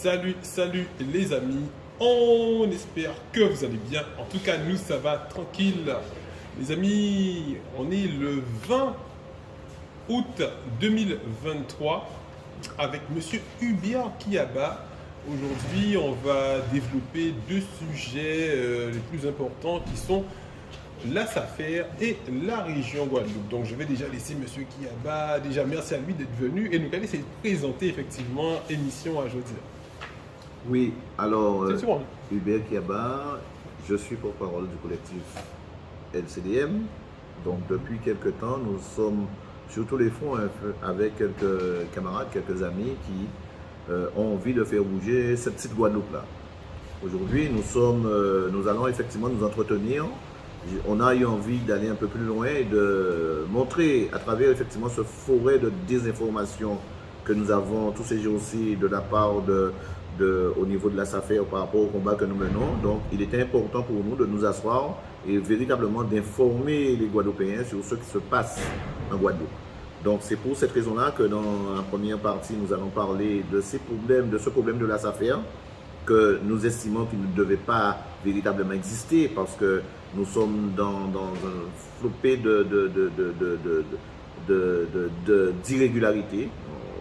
Salut les amis, on espère que vous allez bien. En tout cas, nous ça va tranquille. Les amis, on est le 20 août 2023 avec Monsieur Hubert Kiaba. Aujourd'hui, on va développer deux sujets les plus importants qui sont la SAFER et la région Guadeloupe. Donc je vais déjà laisser Monsieur Kiaba, déjà merci à lui d'être venu et nous allons essayer de présenter effectivement émission à jeudi. Oui, alors, C'est sûr. Hubert Kiaba, je suis porte-parole du collectif LCDM. Donc, depuis quelques temps, nous sommes sur tous les fronts avec quelques camarades, quelques amis qui ont envie de faire bouger cette petite Guadeloupe-là. Aujourd'hui, nous allons effectivement nous entretenir. On a eu envie d'aller un peu plus loin et de montrer à travers effectivement ce forêt de désinformation que nous avons tous ces jours-ci de la part au niveau de la SAFER par rapport au combat que nous menons. Donc, il était important pour nous de nous asseoir et véritablement d'informer les Guadeloupéens sur ce qui se passe en Guadeloupe. Donc, c'est pour cette raison-là que dans la première partie, nous allons parler de ce problème de la SAFER que nous estimons qu'il ne devait pas véritablement exister parce que nous sommes dans un flopé d'irrégularités.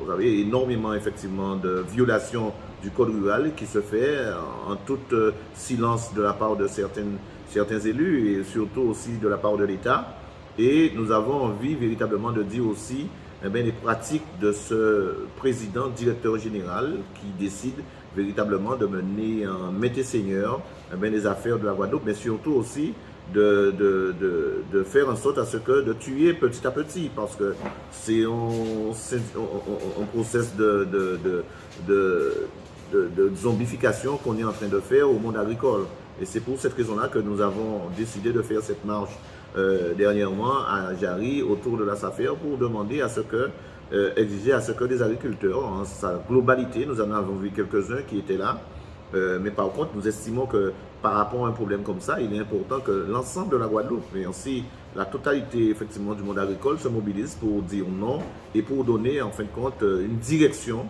Vous avez énormément effectivement de violations du code rural qui se fait en tout silence de la part de certains élus et surtout aussi de la part de l'État. Et nous avons envie véritablement de dire aussi les pratiques de ce président, directeur général qui décide véritablement de mener en maître et seigneur les affaires de la Guadeloupe, mais surtout aussi de faire en sorte à ce que de tuer petit à petit, parce que c'est un process de zombification qu'on est en train de faire au monde agricole. Et c'est pour cette raison-là que nous avons décidé de faire cette marche dernièrement à Jarry autour de la SAFER pour demander à ce que, exiger à ce que les agriculteurs, en sa globalité, nous en avons vu quelques-uns qui étaient là, mais par contre, nous estimons que par rapport à un problème comme ça, il est important que l'ensemble de la Guadeloupe, mais aussi la totalité effectivement du monde agricole se mobilise pour dire non et pour donner en fin de compte une direction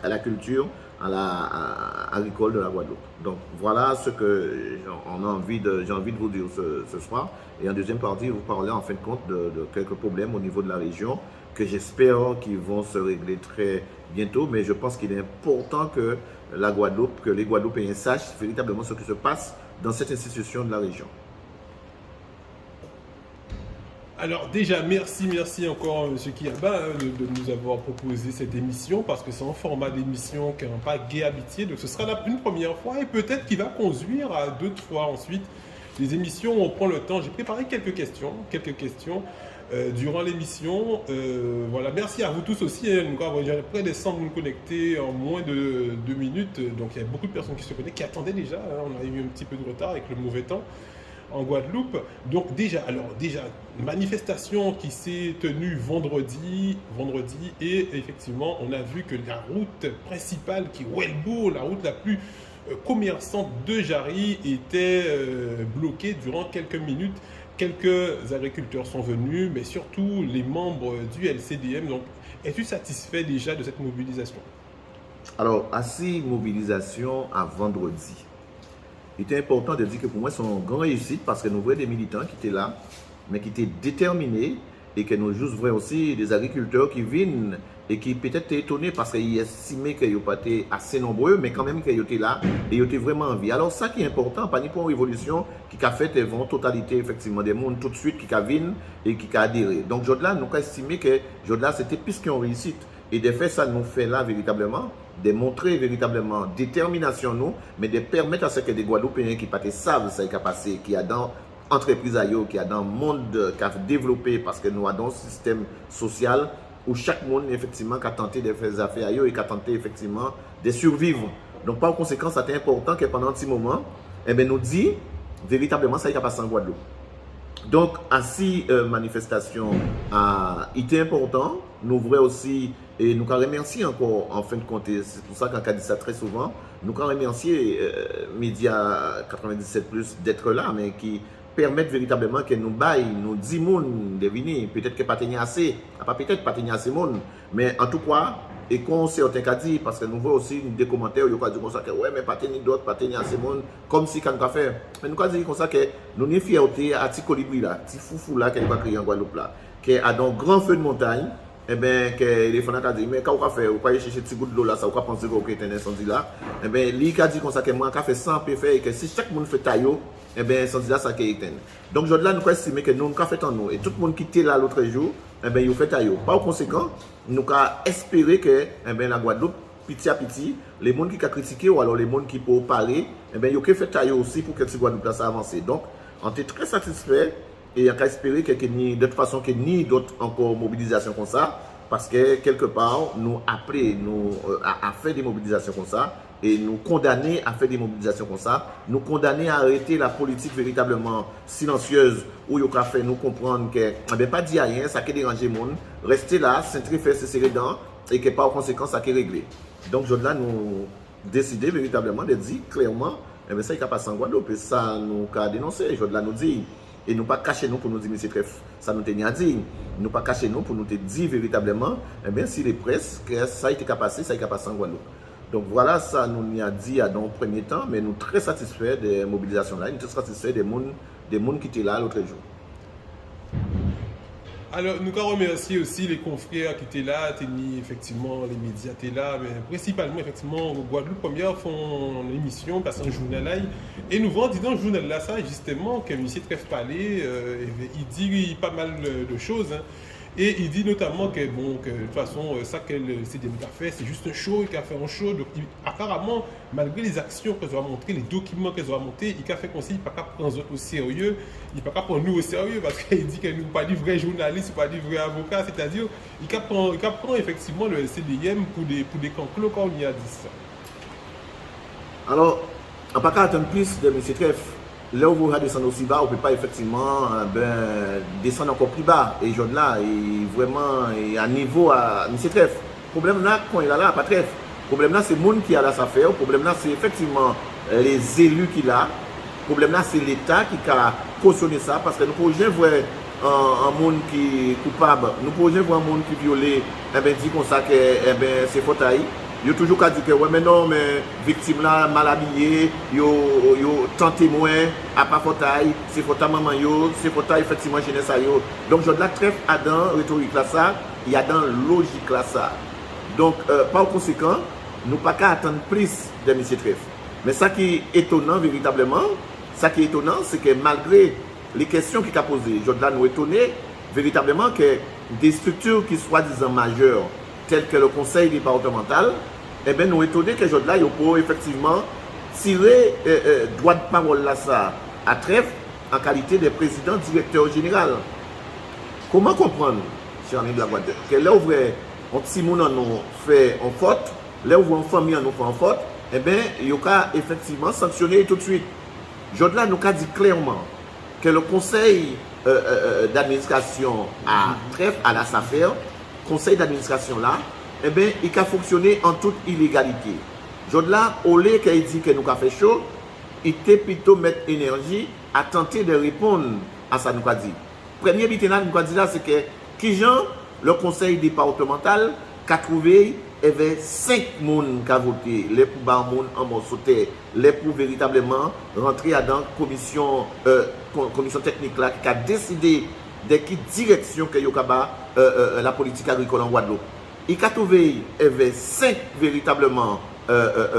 à la culture agricole de la Guadeloupe. Donc voilà ce que j'ai envie de vous dire ce soir. Et en deuxième partie, vous parler en fin de compte de quelques problèmes au niveau de la région que j'espère qu'ils vont se régler très bientôt. Mais je pense qu'il est important que la Guadeloupe, que les Guadeloupéens sachent véritablement ce qui se passe dans cette institution de la région. Alors déjà, merci encore M. Kiaba de nous avoir proposé cette émission parce que c'est un format d'émission qui n'est pas gay habitué. Donc ce sera une première fois et peut-être qu'il va conduire à d'autres fois ensuite. Les émissions, on prend le temps. J'ai préparé quelques questions durant l'émission. Voilà, merci à vous tous aussi. J'ai près des 100 vous connectés en moins de 2 minutes. Donc il y a beaucoup de personnes qui se connectent, qui attendaient déjà. On a eu un petit peu de retard avec le mauvais temps en Guadeloupe. Donc déjà, manifestation qui s'est tenue vendredi et effectivement, on a vu que la route principale qui est Welbourg, la route la plus commerçante de Jarry, était bloquée durant quelques minutes. Quelques agriculteurs sont venus, mais surtout les membres du LCDM. Donc, es-tu satisfait déjà de cette mobilisation? Alors, à ces mobilisations à vendredi, il était important de dire que pour moi, c'est une grande réussite parce que nous voyons des militants qui étaient là, mais qui étaient déterminés et que nous voyons aussi des agriculteurs qui viennent et qui peut-être étaient étonnés parce qu'ils estimaient qu'ils n'étaient pas assez nombreux, mais quand même qu'ils étaient là et ils étaient vraiment en vie. Alors, ça qui est important, pas pour une révolution qui a fait une totalité effectivement des mondes tout de suite qui viennent et qui a adhéré. Donc, Jodla, nous avons estimé que Jodla, c'était plus qu'une réussite. Et de fait, ça nous fait là véritablement de montrer véritablement détermination nous, mais de permettre à ce que des Guadeloupéens qui savent ce qui a passé, qui a dans l'entreprise, qui a dans le monde qui a développé, parce que nous avons un système social où chaque monde effectivement qui a tenté de faire des affaires et qui a tenté effectivement de survivre. Donc par conséquent, c'est important que pendant un petit moment, nous dit véritablement ça qui a passé en Guadeloupe. Donc, à ces manifestations, il était important. Nous voulons aussi, et nous remercier encore, en fin de compte, c'est pour ça qu'on dit ça très souvent, nous remercier Média 97+ d'être là, mais qui permettent véritablement que nous baillons, nous 10 personnes de venir, peut-être que pas tenir assez, pas peut-être pas tenir assez monde, mais en tout cas, et qu'on certains cas dit, parce que nous voyons aussi des commentaires, ils ont dit comme ça que ouais, mais pas tenir d'autres, pas tenir assez monde, comme si quand on fait. Mais nous avons dit comme ça que nous avons fierté à petit colibri là, petit foufou là, qui va créer en Guadeloupe là, qui a dans grand feu de montagne, eh bien, que les gens ont dit, mais quand on fait, on va chercher petit bout de l'eau là, ça, on va penser qu'il y a un incendie là, eh bien, lui qui a dit comme ça que moi, on fait 100 peut faire, et que si chaque monde fait taillot, eh bien, l'incendie là, ça qui est éteint. Donc, aujourd'hui, nous estimons que nous, on fait en nous, et tout le monde qui était là l'autre jour, eh bien, il fait taillot. Par conséquent, nous avons espéré que, eh bien, la Guadeloupe, petit à petit, les gens qui ont critiqué ou alors les gens qui peuvent parler, eh bien, ils ont fait taillot aussi pour que la Guadeloupe ça avance. Donc, on était très satisfait et on a espéré que de toute façon, qu'il n'y ait d'autres encore mobilisations comme ça, parce que quelque part, nous, après, nous, à faire des mobilisations comme ça, et nous condamner à faire des mobilisations comme ça, nous condamner à arrêter la politique véritablement silencieuse où il a fait nous comprendre que, eh bien, pas dire rien, ça qui dérange le monde, rester là, s'intrifer, se serrer dents, et que par conséquent, ça qui est réglé. Donc, là, nous décidé véritablement de dire clairement, eh bien, ça il a passé en Guadeloupe, et ça nous a dénoncé, là, nous dit. Et nous pas cacher nous pour nous dire, mais c'est très, ça nous tenait à dire. Nous pas cacher nous pour nous dire véritablement, eh bien, si les presses, que ça a été passé, ça a été passé en Guadeloupe. Donc voilà, ça nous a dit dans le premier temps, mais nous sommes très satisfaits des mobilisations là, nous sommes très satisfaits des gens qui étaient là l'autre jour. Alors, nous remercier aussi les confrères qui étaient là, effectivement, les médias étaient là, mais principalement, effectivement, Guadeloupe Première font l'émission, parce un journal là, et nous voyons dans le journal là, ça, justement, que M. Trèfle Palais, il dit pas mal de choses, hein. Et il dit notamment que, bon, que de toute façon, ça que le CDM a fait, c'est juste un show, il a fait un show. Donc, apparemment, malgré les actions qu'elles ont montrées, les documents qu'elles ont montrés, il a fait comme s'il ne pas prendre les autres au sérieux, il ne pas prendre nous au sérieux, parce qu'il dit que nous ne sommes pas des vrais journalistes, pas des vrais avocats, c'est-à-dire, il prend effectivement le CDM pour des conclos quand on y a dit ça. Alors, on ne peut pas attendre plus de M. Trèfle. Là où vous descendre aussi bas, on ne peut pas effectivement descendre encore plus bas. Et Jean là, est vraiment à niveau à M. Trèfle. Le problème là, quand il est là, pas Trèfle. Le problème là, c'est le monde qui a là sa faire. Le problème là, c'est effectivement les élus qui a. Le problème là, c'est l'État qui a cautionné ça. Parce que nous ne pouvons jamais voir un monde qui est coupable. Nous ne pouvons jamais voir un monde qui est violé. Eh bien, dit comme ça que c'est faute à lui. Il y a toujours qu'à dire que ouais, mais non, mais victime là, mal habillé, yo tant témoin, à pas fautaille, c'est faute à maman yo, c'est faute à effectivement jeunesse yo. Donc je la trèfle à dans rhétorique là ça, il y a dans logique là ça. Donc par conséquent, nous pas qu'à attendre plus de M. Trèfle. Mais ça qui est étonnant véritablement, c'est que malgré les questions qu'il a posées, je dois nous étonner véritablement que des structures qui soi-disant majeures, telles que le conseil départemental, eh bien, nous étonnés que là, il peut effectivement tirer droit de parole là, ça, à Trèfle en qualité de président directeur général. Comment comprendre, cher ami de la Guadeloupe, que là où on petit monde nous fait en faute, là où une famille nous fait en faute, eh bien, il y a effectivement sanctionné tout de suite. Là, nous a dit clairement que le conseil d'administration à Trèfle, à la SAFER, conseil d'administration là, eh bien, il a fonctionné en toute illégalité. Là, au lieu qu'il dit que nous avons fait chaud, il était plutôt mettre énergie à tenter de répondre à ça nous a dit. Premier biténal nous a dit là, c'est que qui genre le conseil départemental a trouvé, il y avait 5 personnes qui ont voté, les pour bas monde en morceau terre, les pour véritablement rentrer dans la commission technique là, qui a décidé de quelle direction que la politique agricole en Guadeloupe. Il a trouvé il y avait 5 véritablement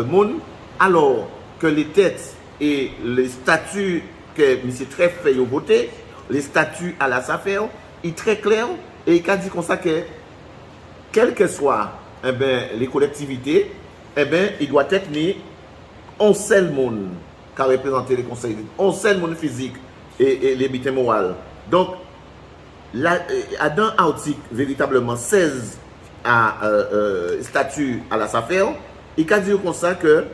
monde, alors que les têtes et les statuts que M. Trèfle fait voter, les statuts à la SAFER, il est très clair et il a dit comme ça que quelles que soient les collectivités, il doit être mis un seul monde qui a représenté les conseils, un seul monde physique et les bités morales. Donc, dans l'article véritablement 16 à statut à la SAFER, il a dit comme ça que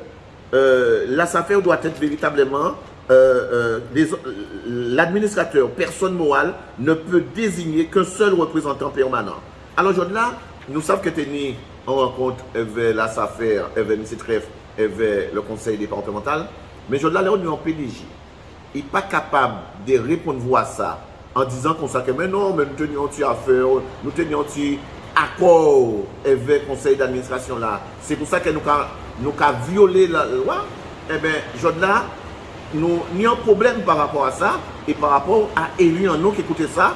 la SAFER doit être véritablement l'administrateur, personne morale, ne peut désigner qu'un seul représentant permanent. Alors là, nous savons que tu es en rencontre avec la SAFER, avec M. Trèfle, avec le conseil départemental, mais là, on est en PDG. Il n'est pas capable de répondre à ça en disant qu'on sait que mais non, mais nous tenions affaire, nous tenions accord avec le conseil d'administration là. C'est pour ça que nous avons violé la loi. Eh bien, là, nous avons un problème par rapport à ça et par rapport à élu en nous qui écoutait ça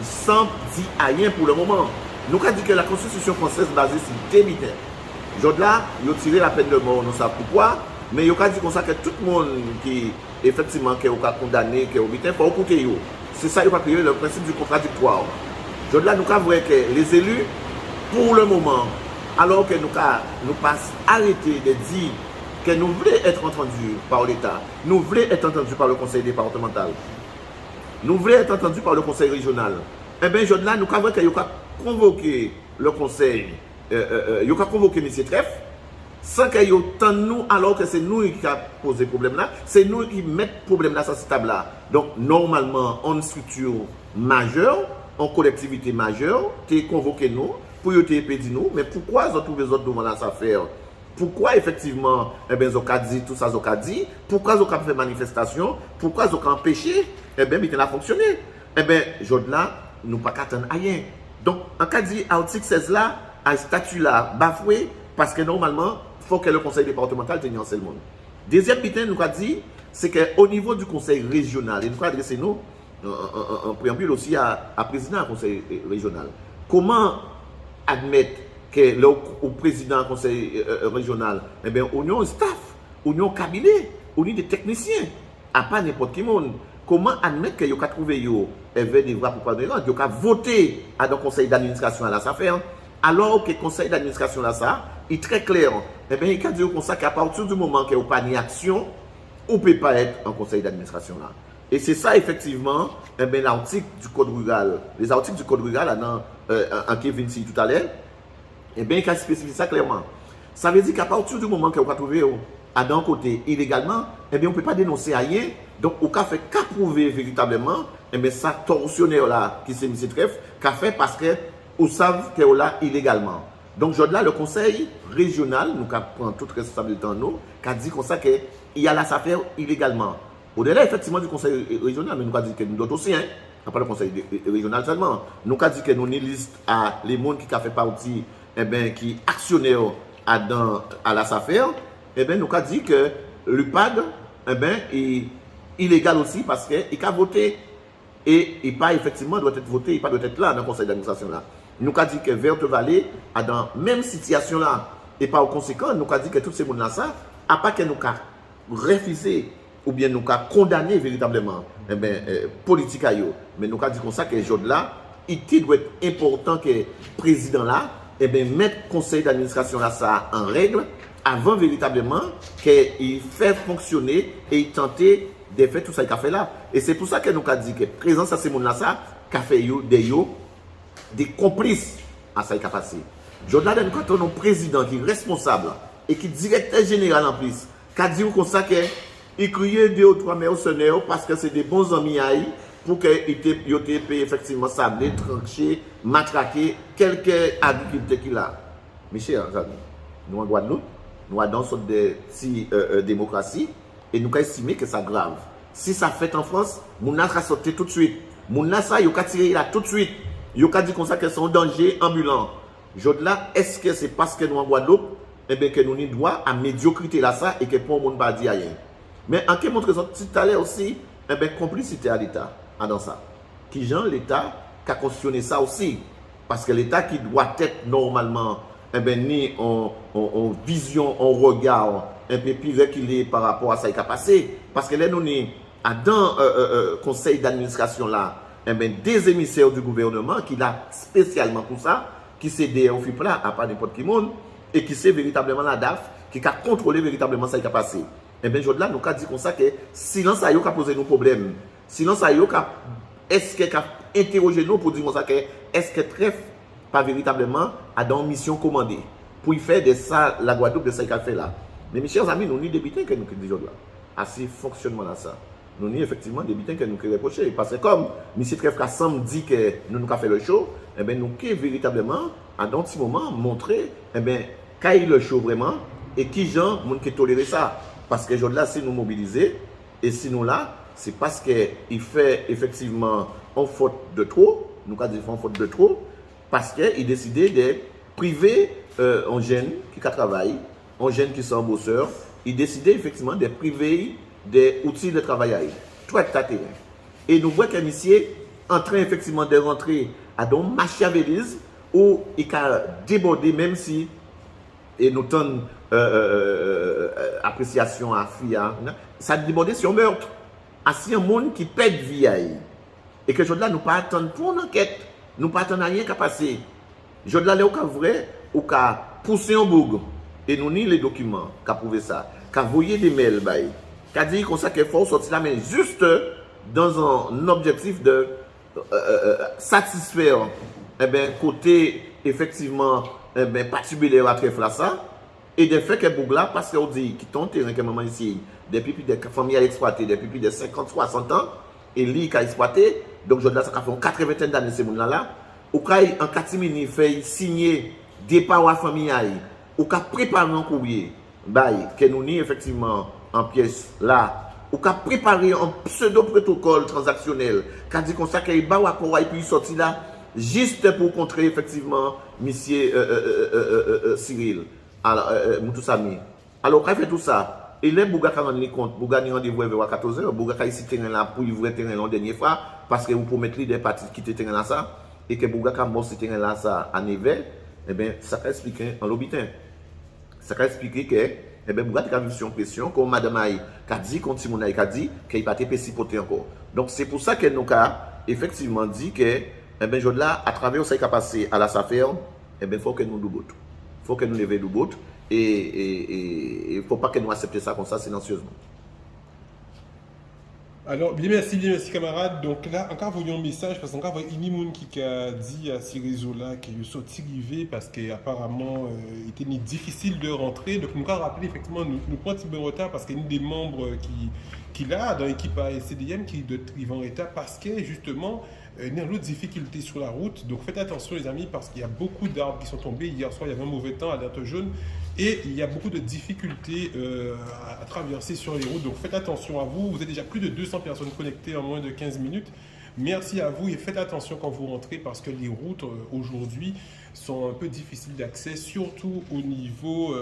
sans dire rien pour le moment. Nous avons dit que la constitution française basée sur deux militaires. Là, ils ont tiré la peine de mort, nous savons pourquoi, mais ils ont dit comme ça que tout le monde qui effectivement qui est condamné, qui est au militaire, il faut écouter. C'est ça, il va créer le principe du contradictoire. Là, nous avons vu que les élus, pour le moment, alors que nous pas arrêter de dire que nous voulons être entendus par l'État, nous voulons être entendus par le conseil départemental, nous voulons être entendus par le conseil régional, eh bien, là, nous avons vu qu'il a convoqué le conseil, il a convoqué M. Treff, sans qu'il y ait autant de nous, alors que c'est nous qui avons posé le problème là, c'est nous qui mettons le problème là sur cette table là. Donc, normalement, en structure majeure, en collectivité majeure, tu es convoqué nous, pour te pédir nous, mais pourquoi ils ont trouvé les autres devant cette affaire? Pourquoi effectivement, eh bien, ils ont dit tout ça, ils ont dit, pourquoi ils ont fait manifestation, pourquoi ils ont empêché, eh bien, il a fonctionné. Eh bien, là, nous pas qu'attendre rien. Donc, en cas dit article 16 là, un statut là, bafoué, parce que normalement, il faut que le conseil départemental tenir en seul monde. Deuxième pitin, nous a dit, c'est qu'au niveau du conseil régional, et nous avons adressé nous, en préambule aussi à président du conseil régional, comment admettre que le président du conseil régional, eh bien, on a un staff, on a un cabinet, on a des techniciens, à pas n'importe qui monde. Comment admettre que vous avez trouvé des voix pour parler, vous avez voté à le conseil d'administration à la SAFER, alors que le conseil d'administration là, ça, est très clair. Eh bien, il a dit comme ça qu'à partir du moment que vous n'avez pas d'action, on ne peut pas être en conseil d'administration là. Et c'est ça, effectivement, eh bien, l'article du Code rural, les articles du Code rural, en Kevin dit tout à l'heure, eh bien, il a spécifié ça clairement. Ça veut dire qu'à partir du moment que vous avez trouvé à d'un côté illégalement, eh bien, on ne peut pas dénoncer à rien. Donc, on a fait qu'à prouver véritablement, eh bien, ça tortionnaire là, qui s'est mis cette trêve, qu'a fait parce que vous savez que là illégalement. Donc, là, le conseil régional, nous prend toute responsabilité en nous, qui a dit comme ça qu'il y a là ça faire illégalement. Au-delà, effectivement, du conseil régional, mais nous avons dit que nous d'autres aussi, hein, pas le conseil régional seulement, nous avons dit que nous avons une liste à les gens qui ont fait partie, eh bien, qui actionnaient à la SAFER, eh bien, nous avons dit que l'UPAD, eh bien, est illégal aussi parce qu'il a voté et il pas effectivement doit être voté, il pas doit être là dans le conseil d'administration là. Nous avons dit que Verte Vallée a dans la même situation là et par conséquent, nous avons dit que tous ces gens là, ça, à part que nous avons refusé ou bien nous avons condamné véritablement eh bien, politique à eux. Mais nous avons dit comme ça que les gens là, il doit être important que le président là, eh bien, mettre le conseil d'administration là ça en règle avant véritablement qu'il fait fonctionner et il tenter de faire tout ça qu'il a fait là. Et c'est pour ça que nous avons dit que présence à ces gens là ça, qu'a fait des complices à ça qu'il a passé. Jordan, nous avons un président qui est responsable et qui est directeur général en plus, qui a dit comme ça qu'il criait 2 ou 3 mercenaires parce que c'est des bons amis à lui pour qu'ils aient payé effectivement sabler, trancher, matraquer quelques agriculteurs qu'il a. Mes chers amis, nous en Guadeloupe, nous avons dans une sorte de démocratie et nous avons estimé que c'est grave. Si ça fait en France, nous avons sauté tout de suite. Nous avons tiré là tout de suite. Nous avons dit comme ça que c'est un danger ambulant. Là, est-ce que c'est parce que nous en Guadeloupe, eh bien, que nous avons droit à médiocrité là ça et que pour le monde ne va dire rien. Mais en qui montre tout à l'heure aussi, eh bien, complicité à l'État dans ça. Qui genre l'État qui a cautionné ça aussi. Parce que l'État qui doit être normalement eh bien, ni en vision, en regard un peu plus reculé par rapport à ça qui a passé. Parce que là, nous sommes dans le conseil d'administration là, eh bien, des émissaires du gouvernement qui l'a spécialement pour ça, qui s'est des au FIPLA à pas n'importe qui monde, et qui c'est véritablement la DAF, qui a contrôlé véritablement ça qui a passé. Eh bien, là, nous avons dit comme ça que silence a posé nos problèmes. Silence a est-ce qu'il a interrogé nous pour dire comme ça que est-ce que Treff pas véritablement a dans une mission commandée pour y faire de ça la Guadeloupe de ça qu'il a fait là. Mais mes chers amis, nous n'y débitons que nous disons là. À ce fonctionnement là ça. Nous n'y effectivement débitons que nous reprocher. Parce que comme M. Treff a dit que nous avons fait le show, eh bien, nous avons véritablement, à un petit moment, montré, eh bien, quand il le show vraiment, et qui gens qui toléré ça. Parce que là, si nous mobiliser, et si nous là, c'est parce qu'il fait effectivement une faute de trop, nous avons dit une faute de trop, parce qu'il décidait de priver un jeune qui travaille, un jeune qui sont bosseur, il décidait effectivement de priver des outils de travail. 3 hectares terrain. Et nous voyons que monsieur en train effectivement de rentrer à don machiavélisme où il a débordé même si et nous tenons appréciation à FIA, ça a débordé sur meurtre. Assis un monde qui pète vie et que aujourd'hui là nous pas attendre pour une enquête, nous pas attendre rien qu'à passer. Aujourd'hui là au cas vrai ou qu'à pousser un boug et nous ni les documents qu'a prouvé ça, qu'a envoyé des mails qu'a dit comme ça qu'il faut sortir là mais juste dans un objectif de satisfaire côté effectivement particulier à trèfle là ça et de fait que Bougla parce qu'on dit qui ton terrain que maman ici depuis plus de familles à exploiter depuis plus de 50-60 ans et lui qui a exploité donc je là ça fait 80 d'années ces monde là ou kay en catimini fait signer départ à famille ou ka préparer un courrier que nous ni effectivement en pièce là ou qu'a préparé un pseudo protocole transactionnel qu'a dit comme ça qu'il va et puis sorti là juste pour contrer effectivement monsieur Cyril alors Moutoussami alors quand il fait tout ça et les Bouga qui rendent compte Bouga ni rendez-vous vers 14h Bouga qui ici terrain là pour livrer terrain la dernière fois parce que vous promettez des parties quitter terrain là ça et que Bouga qui mort ce terrain là ça à Neve et bien ça va expliquer en lobitin ça va expliquer que eh bien, Bouga a vu sur pression, comme Madame Aïe a dit, comme Simon Aïe a dit, qu'il n'a pas été précipité encore. Donc, c'est pour ça que nous avons effectivement dit que, eh bien, là, à travers ce qui a passé à la SAFER, eh bien, il faut que nous nous bout. Il faut que nous levions le bout. Et il ne faut pas que nous acceptions ça comme ça silencieusement. Alors, bien merci camarades. Donc là, encore voyons un message parce qu'encore il y a une qui a dit à Cyril Zola qu'il est sorti rivé parce qu'apparemment il était difficile de rentrer. Donc nous avons rappelé effectivement, nous prenons un petit peu de retard parce qu'il y a des membres qui a dans l'équipe ASCDM qui est en retard parce que justement il y a d'autres difficultés sur la route. Donc faites attention les amis parce qu'il y a beaucoup d'arbres qui sont tombés. Hier soir il y avait un mauvais temps, alerte jaune. Et il y a beaucoup de difficultés à traverser sur les routes. Donc faites attention à vous. Vous êtes déjà plus de 200 personnes connectées en moins de 15 minutes. Merci à vous et faites attention quand vous rentrez parce que les routes aujourd'hui sont un peu difficiles d'accès, surtout au niveau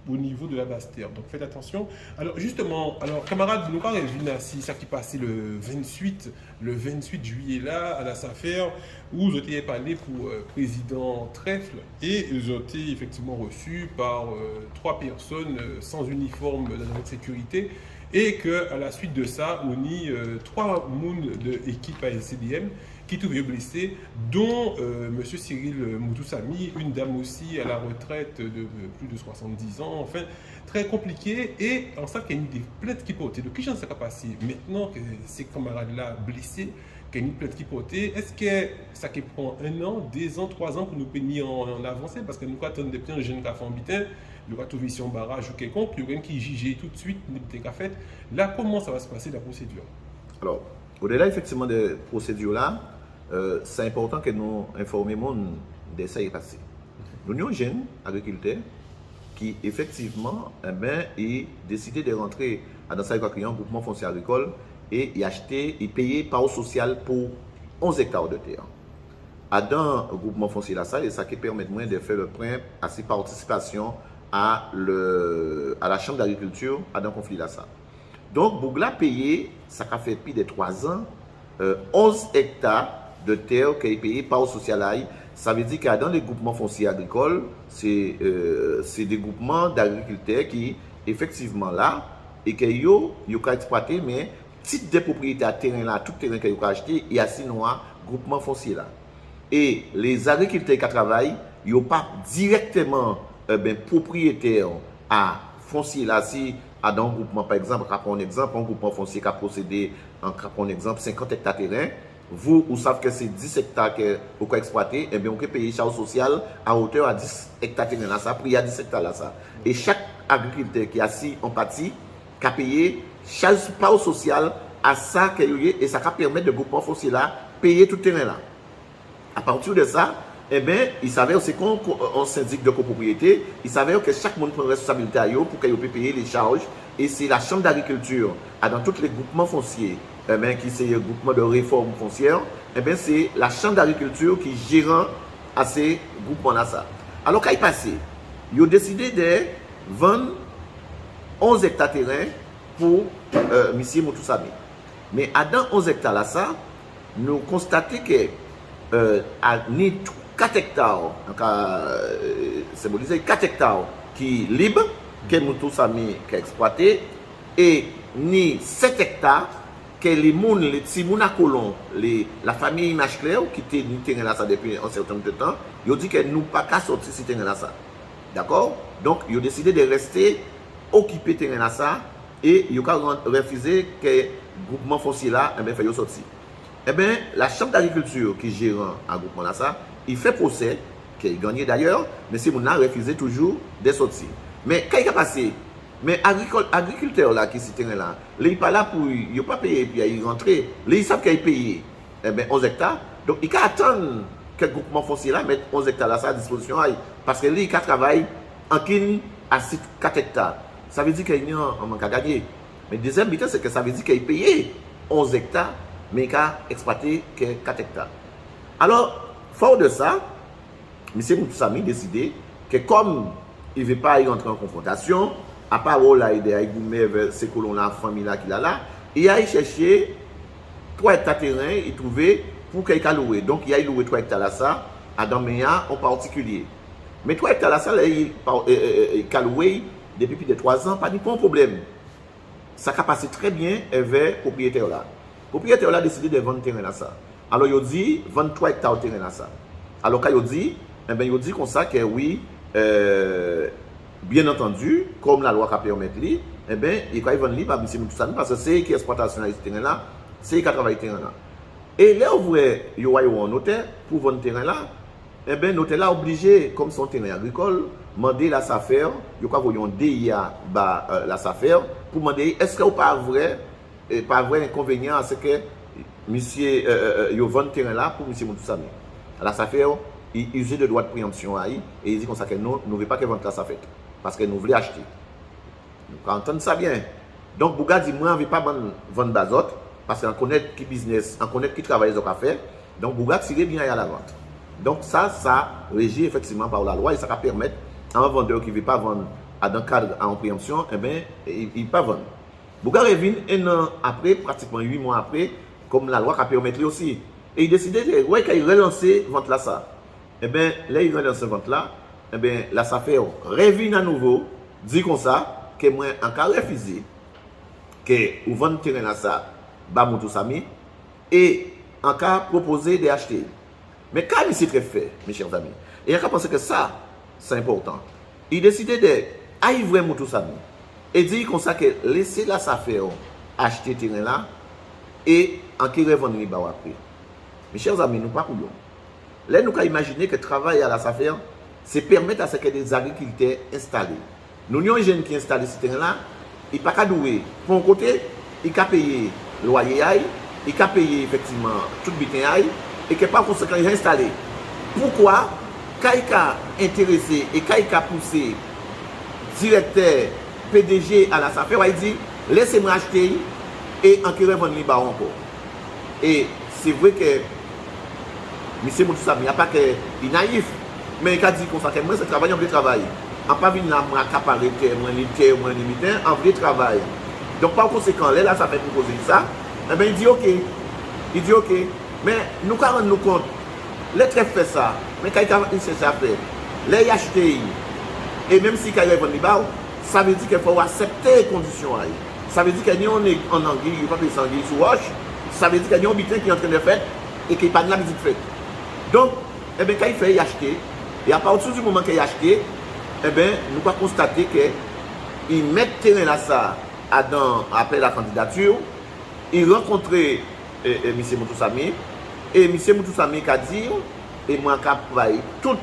de la basse terre. Donc faites attention. Alors justement, camarades, nous avons vu ça qui passait le 28 juillet là à la SAFER où vous étiez parlé pour président Trèfle et ils ont été effectivement reçus par 3 personnes sans uniforme de sécurité et qu'à la suite de ça, on a 3 moun de l'équipe ASCDM qui trouvaient blessés, dont M. Cyril Moutoussami, une dame aussi à la retraite de plus de 70 ans, enfin, très compliqué. Et en ça, qu'il y a une des plaintes qui portaient. Donc, qui j'en sais pas passé maintenant que ces camarades-là blessés, qu'il y a une plainte qui portait, est-ce que ça qui prend 1 an, 2 ans, 3 ans pour nous payer en avancer? Parce que nous, quand on des petits jeunes qui font en bitin, il y aura trouvé sur un barrage ou quelconque, il y aura qui juge tout de suite, fait. Là, comment ça va se passer la procédure? Alors, au-delà effectivement de procédure-là, c'est important que nous informions de ça qui est passé. Nous avons un jeune agriculteur qui effectivement a décidé de rentrer dans sa groupement foncier agricole et il payait par social pour 11 hectares de terre. Dans le groupement foncier là, ça, et ça qui permet de faire le point à ses participations à la chambre d'agriculture dans le conflit là. Ça. Donc, Bougla payé, ça a fait plus de 3 ans, 11 hectares de terre qui est payé par le social. Ça veut dire que dans les groupements fonciers agricoles, c'est des groupements d'agriculteurs qui, effectivement, là, et qui ont exploité, mais titre de propriété à terrain là, tout terrain qu'ils ont acheté, il y a sinon un groupement foncier là. Et les agriculteurs qui travaillent, ils n'ont pas directement propriétaire à foncier là, si dans un groupement, par exemple, un groupement foncier qui a procédé, un exemple, 50 hectares de terrain, vous savez que c'est 10 hectares que vous pouvez exploiter, et bien vous pouvez payer charge sociale à hauteur à 10 hectares de terrain là, ça, puis il y a 10 hectares là, ça. Et chaque agriculteur qui est assis en partie, qui a payé charge sociale à ça, et ça va permettre de groupement foncier là, payer tout le terrain là. À partir de ça, eh bien, il s'avère, c'est qu'on syndic de copropriété, il s'avère que chaque monde prend responsabilité à eux pour qu'il puisse payer les charges. Et c'est la chambre d'agriculture, dans tous les groupements fonciers, qui c'est le groupement de réforme foncière, eh bien, c'est la chambre d'agriculture qui gère à ces groupements là ça. Alors quand il passé, ils ont décidé de vendre 11 hectares de terrain pour M. Moutoussami. Mais à dans 11 hectares là ça, nous constatons que à ni 4 hectares, symbolisé 4 hectares qui est libre, que Moutoussami qui a exploité, et ni 7 hectares que les petits moun à colon, la famille Image Claire, qui était ni terrain là ça depuis un certain nombre de temps, ils ont dit que nous pas qu'à sortir ce terrain là ça. D'accord? Donc, ils ont décidé de rester occupés terrain là ça et ils ont refusé que le groupement foncier là, eh bien, fait sortir. Eh bien, la chambre d'agriculture qui gère un groupement là ça, il fait procès, qu'il a gagné d'ailleurs, mais c'est mon a refusé toujours de sortir. Mais quand il a passé, mais agriculteurs là qui sont terrain là, ils pas là pour, ils n'ont pas payé puis ils rentrent, ils savent qu'ils payent eh bien, 11 hectares, donc ils attendent que le groupement foncier là mette 11 hectares là ça à disposition parce que lui il travaille en kin à 4 hectares. Ça veut dire qu'il y a un manque à gagner. Mais le deuxième but, c'est que ça veut dire qu'il paye 11 hectares, mais qu'il a exploité que 4 hectares. Alors, fort de ça, M. Moutoussami a décidé que comme il ne veut pas y rentrer en confrontation, à part là, il a vers ces colons-là, famille-là qu'il a là, il a cherché 3 hectares de terrain, il trouvait pour qu'il ait loué. Donc, il a loué 3 hectares là, ça, à Daméa en particulier. Mais 3 hectares là, ça, il a loué depuis plus de 3 ans, pas de problème. Ça a passé très bien vers le propriétaire là. Le propriétaire là a décidé de vendre le terrain là, ça. Alors, il a dit 23 hectares de terrain là, ça. Alors, quand il a dit, eh bien, il a dit comme ça que oui, bien entendu, comme la loi a permis, eh bien, il va vendre libre à M. Moutoussami parce que c'est qui exploitation de ce terrain là, c'est qui a travaillé ce terrain là. Et là, vous voyez, il y a un notaire pour vendre le terrain là, eh bien, le notaire là obligé, comme son terrain agricole, demander la SAFER, il y a un DIA la SAFER, pour demander est-ce qu'il n'y a pas vrai inconvénient à ce que monsieur vend le terrain là pour M. Moutoussami. La SAFER, il use de droit de préemption et il dit comme ça que non, nous ne voulons pas que vente là ça fait. Parce que nous voulons acheter. Nous entendons ça bien. Donc, Bouga dit, moi, je ne veux pas vendre bazot, parce qu'on connaît qui business, on connaît qui travaille dans le faire. Donc, Bouga tire bien à la vente. Donc, ça régit effectivement par la loi et ça va permettre à un vendeur qui ne veut pas vendre dans le cadre en préemption, eh bien, il ne peut pas vendre. Bouga revient un an après, pratiquement 8 mois après, comme la loi a permis aussi. Et il décidait de qu'il relancer la vente là, ça. Eh bien, là, il relance la vente là, eh bien, la SAFER revient à nouveau, dit comme ça, que moi, en cas refusé, que vous vendez le terrain là, ça, bah, Moutoussami, et en cas proposé d'acheter. Mais quand il s'est très fait, mes chers amis, et il a pensé que ça, c'est important. Il décidait d'arriver Moutoussami et dire comme ça que laisser la SAFER acheter le terrain là et en qui revendre les barres après. Mes chers amis, nous pas couillons. Là, nous avons imaginé que le travail à la SAFER, c'est permettre à ce que des agriculteurs installés. Nous avons un jeune qui installe ce terrain-là, il n'a pas qu'à douer. Pour un côté, il a payé le loyer, il a payé effectivement tout le bitin, et que par conséquent, il est installé. Pourquoi? Quand il a intéressé et quand il a poussé directeur PDG à la SAFER, il dit laissez-moi acheter et en qui revendre les barres encore. Et c'est vrai que M. Moutoussami, il n'y a pas que il est naïf, mais il a dit comme ça que moi, c'est travail en vrai travail. On ne peut pas venir là, accaparer terre, en vrai travail. Donc, par conséquent, là, ça fait proposer ça. Eh bien, il dit OK. Il dit OK. Mais nous allons rendre compte, les trèfles fait ça, mais quand il cherche à faire, les acheter, et même si il y a des barres, ça veut dire qu'il faut accepter les conditions. Ça veut dire qu'il y a en anguille, il n'y a pas de sanguille sous roche. Ça veut dire qu'il y a un bitin qui est en train de faire et qu'il n'y a pas de la musique faite. Donc, eh bien, quand il fait acheter, et à partir du moment qu'il a acheté, eh bien, nous allons constater qu'il met le terrain là, ça, après la candidature, il rencontrait M. Moutoussami, et M. Moutoussami a dit, et moi, je toute,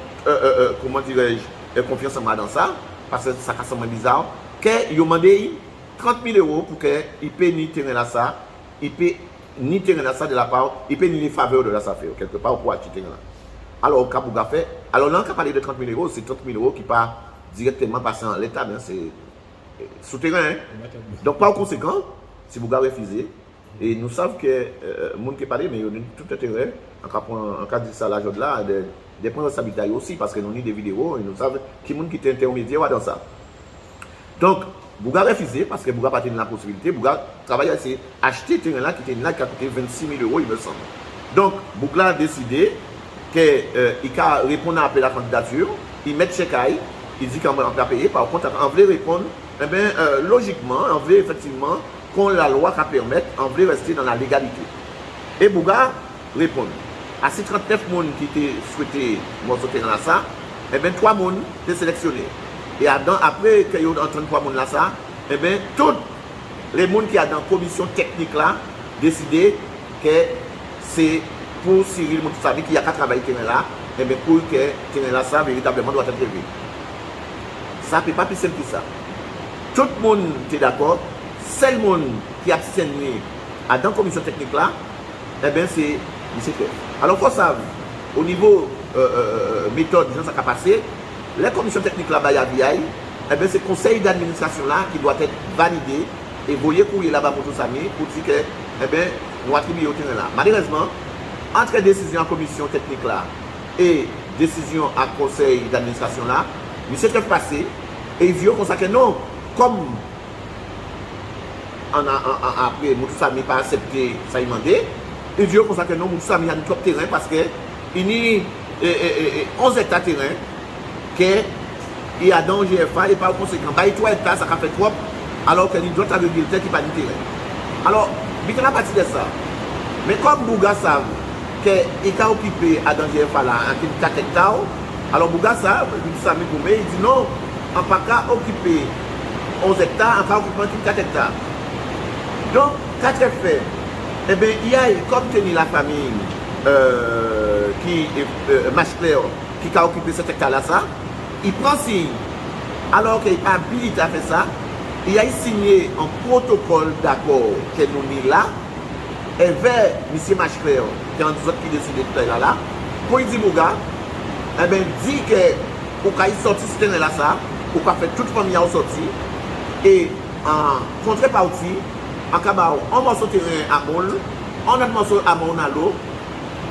comment dirais-je, confiance en moi dans ça, parce que ça semble bizarre, qu'il a demandé 30 000 euros pour qu'il paye ni terrain là, ça, il paye ni terrain là, ça de la part, il paye ni les faveurs de la SAFER, quelque part, pour acheter terrain là. Alors, Kabouga fait, alors là, on a parlé de 30 000 euros, c'est 30 000 euros qui part directement passer en l'État, mais c'est souterrain. Hein? Donc, par conséquent, si Bouga refusé, et nous savons que le monde qui parle, mais il y a tout intérêt en cas de ça, la journée là, des points de responsabilité aussi, parce que nous avons des vidéos, et nous savons qui est intermédiaire dans ça. Donc, Bouga a refusé, parce que Bouga n'a pas tenu la possibilité. Bouga travaille à essayer d'acheter terrain là qui était là, qui a coûté 26 000 euros, il me semble. Donc, Bouga a décidé qu'il va répondre à l'appel à la candidature, il met chèque, il dit qu'on va payer. Par contre, on veut répondre, eh bien, logiquement, on veut effectivement qu'on la loi qui permette, on veut rester dans la légalité. Et Bouga répond. À ces 39 personnes qui étaient souhaités sauter dans ça, eh bien, 3 personnes étaient sélectionnés. Et après qu'il y ait 33 personnes là, ça, eh bien, tous les gens qui sont dans la commission technique là, décidé que c'est pour Cyril Moutoussamy qui a qu'à travailler là, eh bien, pour que là, ça véritablement doit être prévu. Ça ne peut pas plus simple que ça. Tout le monde est d'accord. Seul monde qui a signé dans la commission technique là, eh bien, c'est M. Clef. Alors, il faut savoir, au niveau méthode, ça a passé, la commission technique là-bas, eh bien, c'est le conseil d'administration là qui doit être validé et voyez courrier là-bas pour tout ça, pour dire que, eh bien, nous attribuons au terrain là. Malheureusement, entre décision en commission technique là et décision à conseil d'administration là, M. Clef passé et il dit comme ça que non, comme après, Moutoussamy n'a pas accepté ça, il demandé. Et Dieu comme ça que non, Moutoussamy a un top terrain parce que il y a 11 hectares de terrain qu'il y a dans le GFA et par conséquent, 3 hectares, ça fait trop, alors qu'il y a d'autres agriculteurs qui n'ont pas de terrain. Alors, il y a partie de ça. Mais comme Bouga savent qu'il a occupé à dans le GFA là, 4 hectares, alors Bouga savent, Moutoussamy il dit non, on ne peut pas occuper 11 hectares, on peut occuper 4 hectares. Donc, 4 faits, eh bien, il y a, comme tenu la famille qui est Machclair, qui a occupé cet hectare-là, ça, il prend signe, alors qu'il n'est pas habilité à faire ça, il a signé un protocole d'accord que nous avons là, et vers M. Machclair, qui est un des autres qui décide de faire là, pour lui dire, Bouga, eh bien, dit que pour qu'il sorti ce terrain-là, ça, pour qu'il fait toute famille en sortie, et en contrepartie, en Kabao, on va sauter à Mol, on a morceau à Monalo,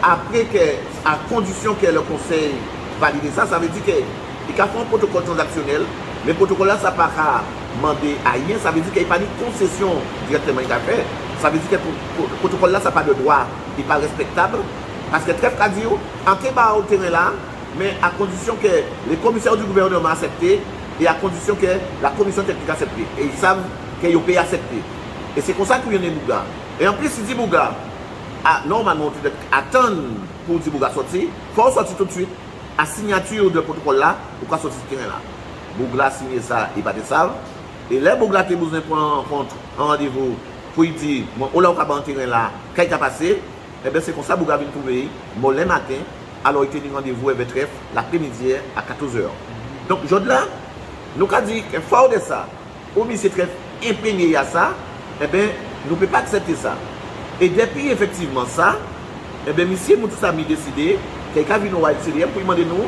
après que, à condition que le conseil valide ça, ça veut dire qu'il a fait un protocole transactionnel, mais le protocole là, ça n'a pas demandé à rien, ça veut dire qu'il n'y a pas de concession directement qu'il a fait, ça veut dire que le protocole là, ça n'a pas de droit, il n'est pas respectable, parce que très cas dit, en Kabao, terrain là, mais à condition que les commissaires du gouvernement acceptent, et à condition que la commission technique accepte, et ils savent qu'ils ont payé accepter. Et c'est comme ça qu'il y a des Bouga. Et en plus, il dit Bouga, normalement, tu dois attendre pour dire Bouga sortir. Il faut sortir tout de suite à signature de protocole là pour qu'on sortir ce terrain là. Bouga a signé ça, il va te savoir. Et là, Bouga a besoin de prendre un rendez-vous pour lui dire, on l'a pas terrain là, quand il a passé, et bien c'est comme ça Bouga vient trouver, le matin, alors il a un rendez-vous avec Trèfle l'après-midi à 14h. Donc, aujourd'hui là, nous avons dit qu'il faut de ça, au ministre Trèfle imprégné à ça, eh bien, nous ne pouvons pas accepter ça. Et depuis effectivement ça, eh bien, M. Moutoussamy a décidé qu'il a vu nous pour demander nous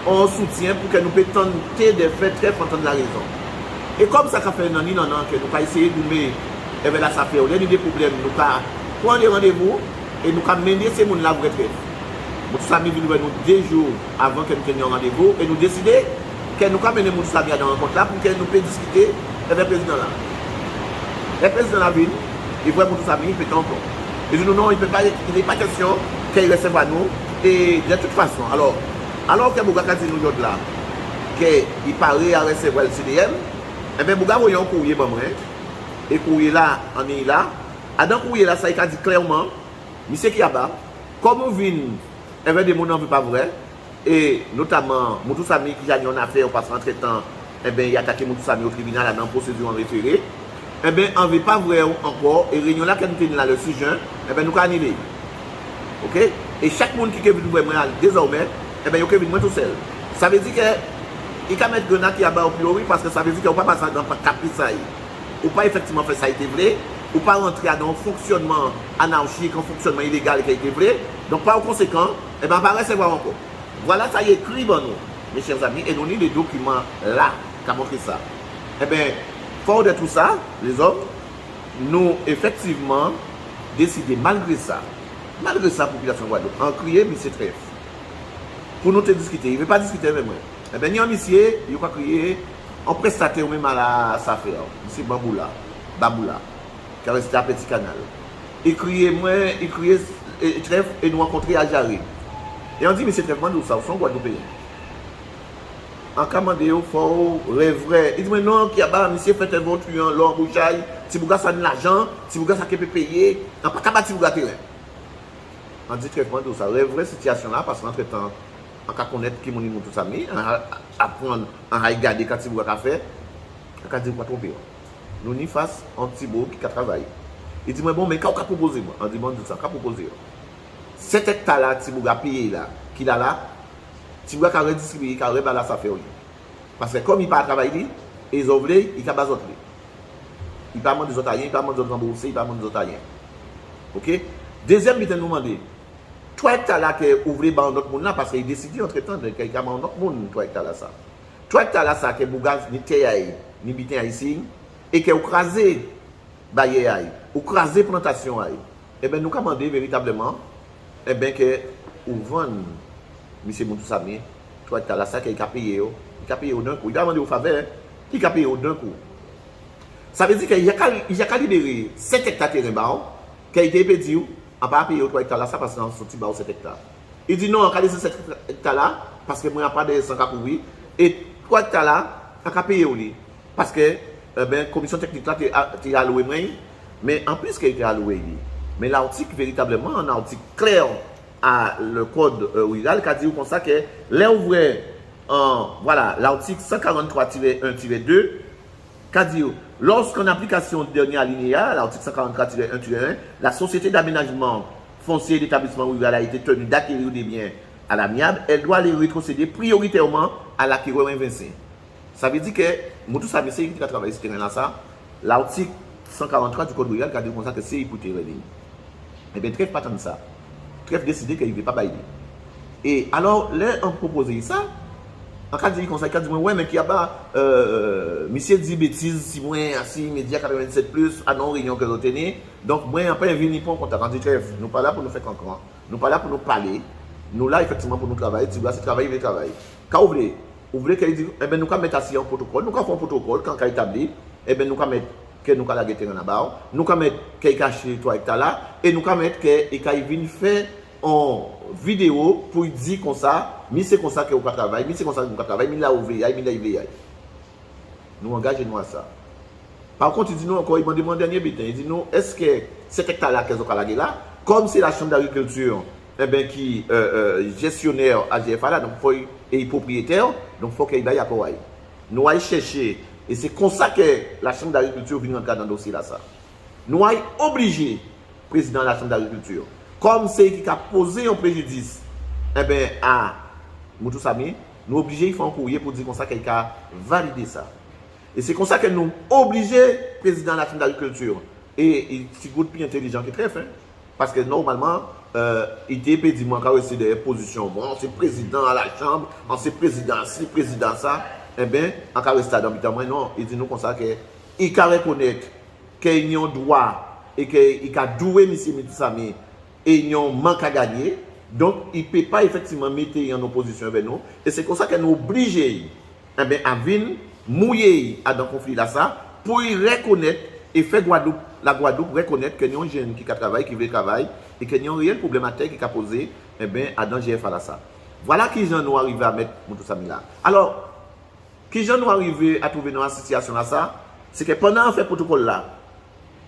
un soutien pour que nous puissions tenter de faire très entendre la raison. Et comme ça, fait un an, que nous avons essayé de nous mettre là, ça fait, au lieu des problèmes, nous avons pris des rendez-vous et nous avons mené ces gens-là à retraite. Moutoussamy est venu nous 2 jours avant que nous tenions un rendez-vous et nous décidons que nous avons mené Moutoussamy à une rencontre là pour que nous puissions discuter avec le président là. Le président de la ville, il voit pour tout ça, il peut encore. Il dit non, il n'est pas question qu'il recève à nous. Et de toute façon, alors que Bouga a dit nous là, qu'il paraît à recevoir le CDM, eh bien Bouga a un courrier pour moi. Et courrier là, on est là. Et dans le courrier là, ça il a dit clairement, monsieur Kiaba, comme on vient, il y a des gens qui ne veulent pas vrai, et notamment Moutoussamy qui a une affaire parce qu'entre-temps, eh bien, il a attaqué Moutoussamy au tribunal dans la procédure en référé. Eh bien, on ne veut pas vrai encore, et réunion là, quand nous tenons là le 6 juin, eh bien, nous allons annuler. Ok? Et chaque monde qui est venu voir désormais, eh bien, il est venu tout seul. Ça veut dire qu'il peut mettre grenade qui a bas au priori parce que ça veut dire qu'il ne peut pas passer dans le caprice. Ou pas effectivement faire ça, été vrai, ou pas rentrer dans un fonctionnement anarchique, un fonctionnement illégal qui a été vrai. Donc, par conséquent, eh bien, on va recevoir encore. Voilà, ça y est écrit pour nous, mes chers amis, et nous avons les documents là qui ont montré ça. Eh bien, fort de tout ça, les hommes, nous effectivement décidé malgré ça Malgré ça, la population de Guadeloupe a crié, mais c'est trèfle. Pour nous te discuter, il ne veut pas discuter avec moi. Eh bien, il y a un monsieur, il va crier, en prestataire même à la SAFER, monsieur Baboula, qui a resté à Petit Canal. Il criait, trèfle, et nous rencontrer à Jarry. Et on dit, mais c'est trèfle, nous, ça, sont Guadeloupéens. En commandé, il faut vrai. Il dit, mais non, qui a pas, monsieur, fait un bon truand, l'or, bouchaille, si vous avez l'argent, si vous avez peut payer, on pas capable si vous avez terrain. On dit trèfle, nous, ça, vraie situation là, parce qu'entre-temps, on peut connaître qui est tout ça, apprendre à regarder quand vous avez fait, on dit, pas tromper. Nous n'y face un petit beau qui travaille. Il dit, mais bon, mais qu'est-ce qu'on a proposé, moi? On dit, bon, ça, qu'est-ce qu'on a proposé? 7 hectares là, si vous avez payé là, qu'il a là, si vous avez redistribué, il a rebalé ça fait. Parce que comme il n'a pas travaillé, ils ont voulu, il a pas d'autres. Il n'a pas demandé des autres, il n'a pas demandé des autres remboursés, il n'a pas demandé des autres. Ok? Deuxième, il a demandé, 3 hectares là qui est ouvert dans notre monde là, parce qu'il décide entre-temps de quelqu'un dans notre monde, 3 hectares là ça. 3 hectares là ça, qui est bougaz, ni terre, ni bitin ici, et qui est écrasé, bayer, écrasé plantation. Eh bien, nous commandons véritablement, eh bien, que nous vendons, M. Moutoussami, 3 hectares là ça, qui a payé, d'un coup. Il a demandé au faveur, qui a payé d'un coup. Ça veut dire qu'il y a qu'à libérer 7 hectares de terrain, qui a été payé. On ne peut pas payer 3 hectares là, ça parce qu'on sorti 7 hectares. Il dit non, on va laisser 7 hectares là, parce que moi, il n'y a pas de 100 pour lui. Et 3 hectares là, on va payer au lit. Parce que la commission technique là, tu as alloué, mais en plus qu'il a alloué, mais l'article, véritablement, un article clair à le code rural qui a dit comme ça que l'ouvrier, voilà, l'article 143-1-2, qui a dit lorsqu'en application du dernier alinéa, l'article 143-1-1, la société d'aménagement foncier d'établissement rural a été tenue d'acquérir des biens à l'amiable, elle doit les rétrocéder prioritairement à l'acquéreur invincé. Ça veut dire que Moutoussami, c'est qui a travaillé ce terrain-là, ça, l'article 143 du code rural qui a dit comme ça que c'est pour terrain. Eh bien, Trèfle pas tant de ça. Trèfle décidé qu'il ne veut pas bailler. Et alors, là, on proposait ça. En cas de dire comme ça, il a dit, ouais, mais qui a pas, monsieur dit bêtises, si moi, assis, média 87 plus, à non réunion que vous tenez. Donc, moi, on peut venir pour contact. On dit, Trèfle, nous pas là pour nous faire comprendre. Nous pas là pour nous parler. Nous là, effectivement, pour nous travailler. Si vous voulez travailler, vous travailler. Quand vous voulez qu'il dise, eh bien, nous allons mettre assis un protocole. Nous allons faire un protocole quand il est établi. Eh bien, nous allons mettre que nous allons la guetter là-bas. Nous allons mettre qu'il cache 3 hectares là. Et nous allons mettre qu'il vienne faire en vidéo pour dire comme ça, mais c'est comme ça que vous travaillez, mais c'est comme ça que vous travaillez, mais là vous veillez, mais là vous veillez. Nous engageons à ça. Par contre, il dit nous encore, il m'a demandé dernier bitin, il dit nous, est-ce que cet hectare là qu'ils ont là, comme c'est la chambre d'agriculture, eh bien qui gestionnaire AGFA là, donc et propriétaire, donc il faut qu'il aille à quoi. Nous allons chercher, et c'est comme ça que la chambre d'agriculture vient entrer dans le dossier là ça. Nous allons obliger le président de la chambre d'agriculture. Comme c'est qui a posé un préjudice eh bien, à Moutoussami, nous obligés de faire un courrier pour dire comme ça qu'il a validé ça. Et c'est comme ça que nous obligés, le président de la Chambre d'agriculture, et c'est good plus intelligent que très fin, parce que normalement, il était pédé, moi, quand c'est des positions, bon, c'est président à la Chambre, on c'est président ci, président ça, eh bien, en cas de stade, non, il dit nous comme ça qu'il a reconnaître qu'il y a un droit et qu'il a doué M. Moutoussami et ils ont manque à gagner. Donc, il ne peut pas effectivement mettre en opposition avec nous. Et c'est comme ça que nous obligés à venir mouiller à dans le conflit là ça pour y reconnaître et faire la Guadeloupe reconnaître que nous avons un jeune qui travaille, qui veut travailler et que nous avons un réel problématique qui a posé à dans GF à ça. Voilà qui j'en nous arrivé à mettre Moutoussami là. Alors, qui j'en nous arrivé à trouver dans la situation là ça, c'est que pendant on fait protocole là,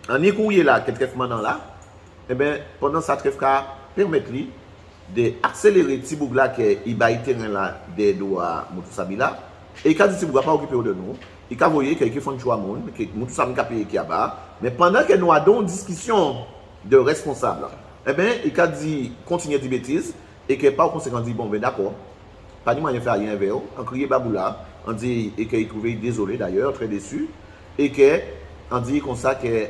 en y courrier là, qui est traitement là, eh bien, pendant ça, Trèfle permettre d'accélérer le petit bougla qui est terrain là des doigts Moutoussami là. Et il a dit que ne pas occuper de nous. Il a voyé qu'il font choix monde, que Moutoussami a payé qui a bas. Mais pendant que nous avons une discussion de responsables, eh bien, il a dit continuer de bêtises et que par conséquent, dit bon, ben d'accord, pas de moyen de faire rien avec eux. On crié Baboula, on dit et qu'il trouvait désolé d'ailleurs, très déçu, et que on dit comme ça que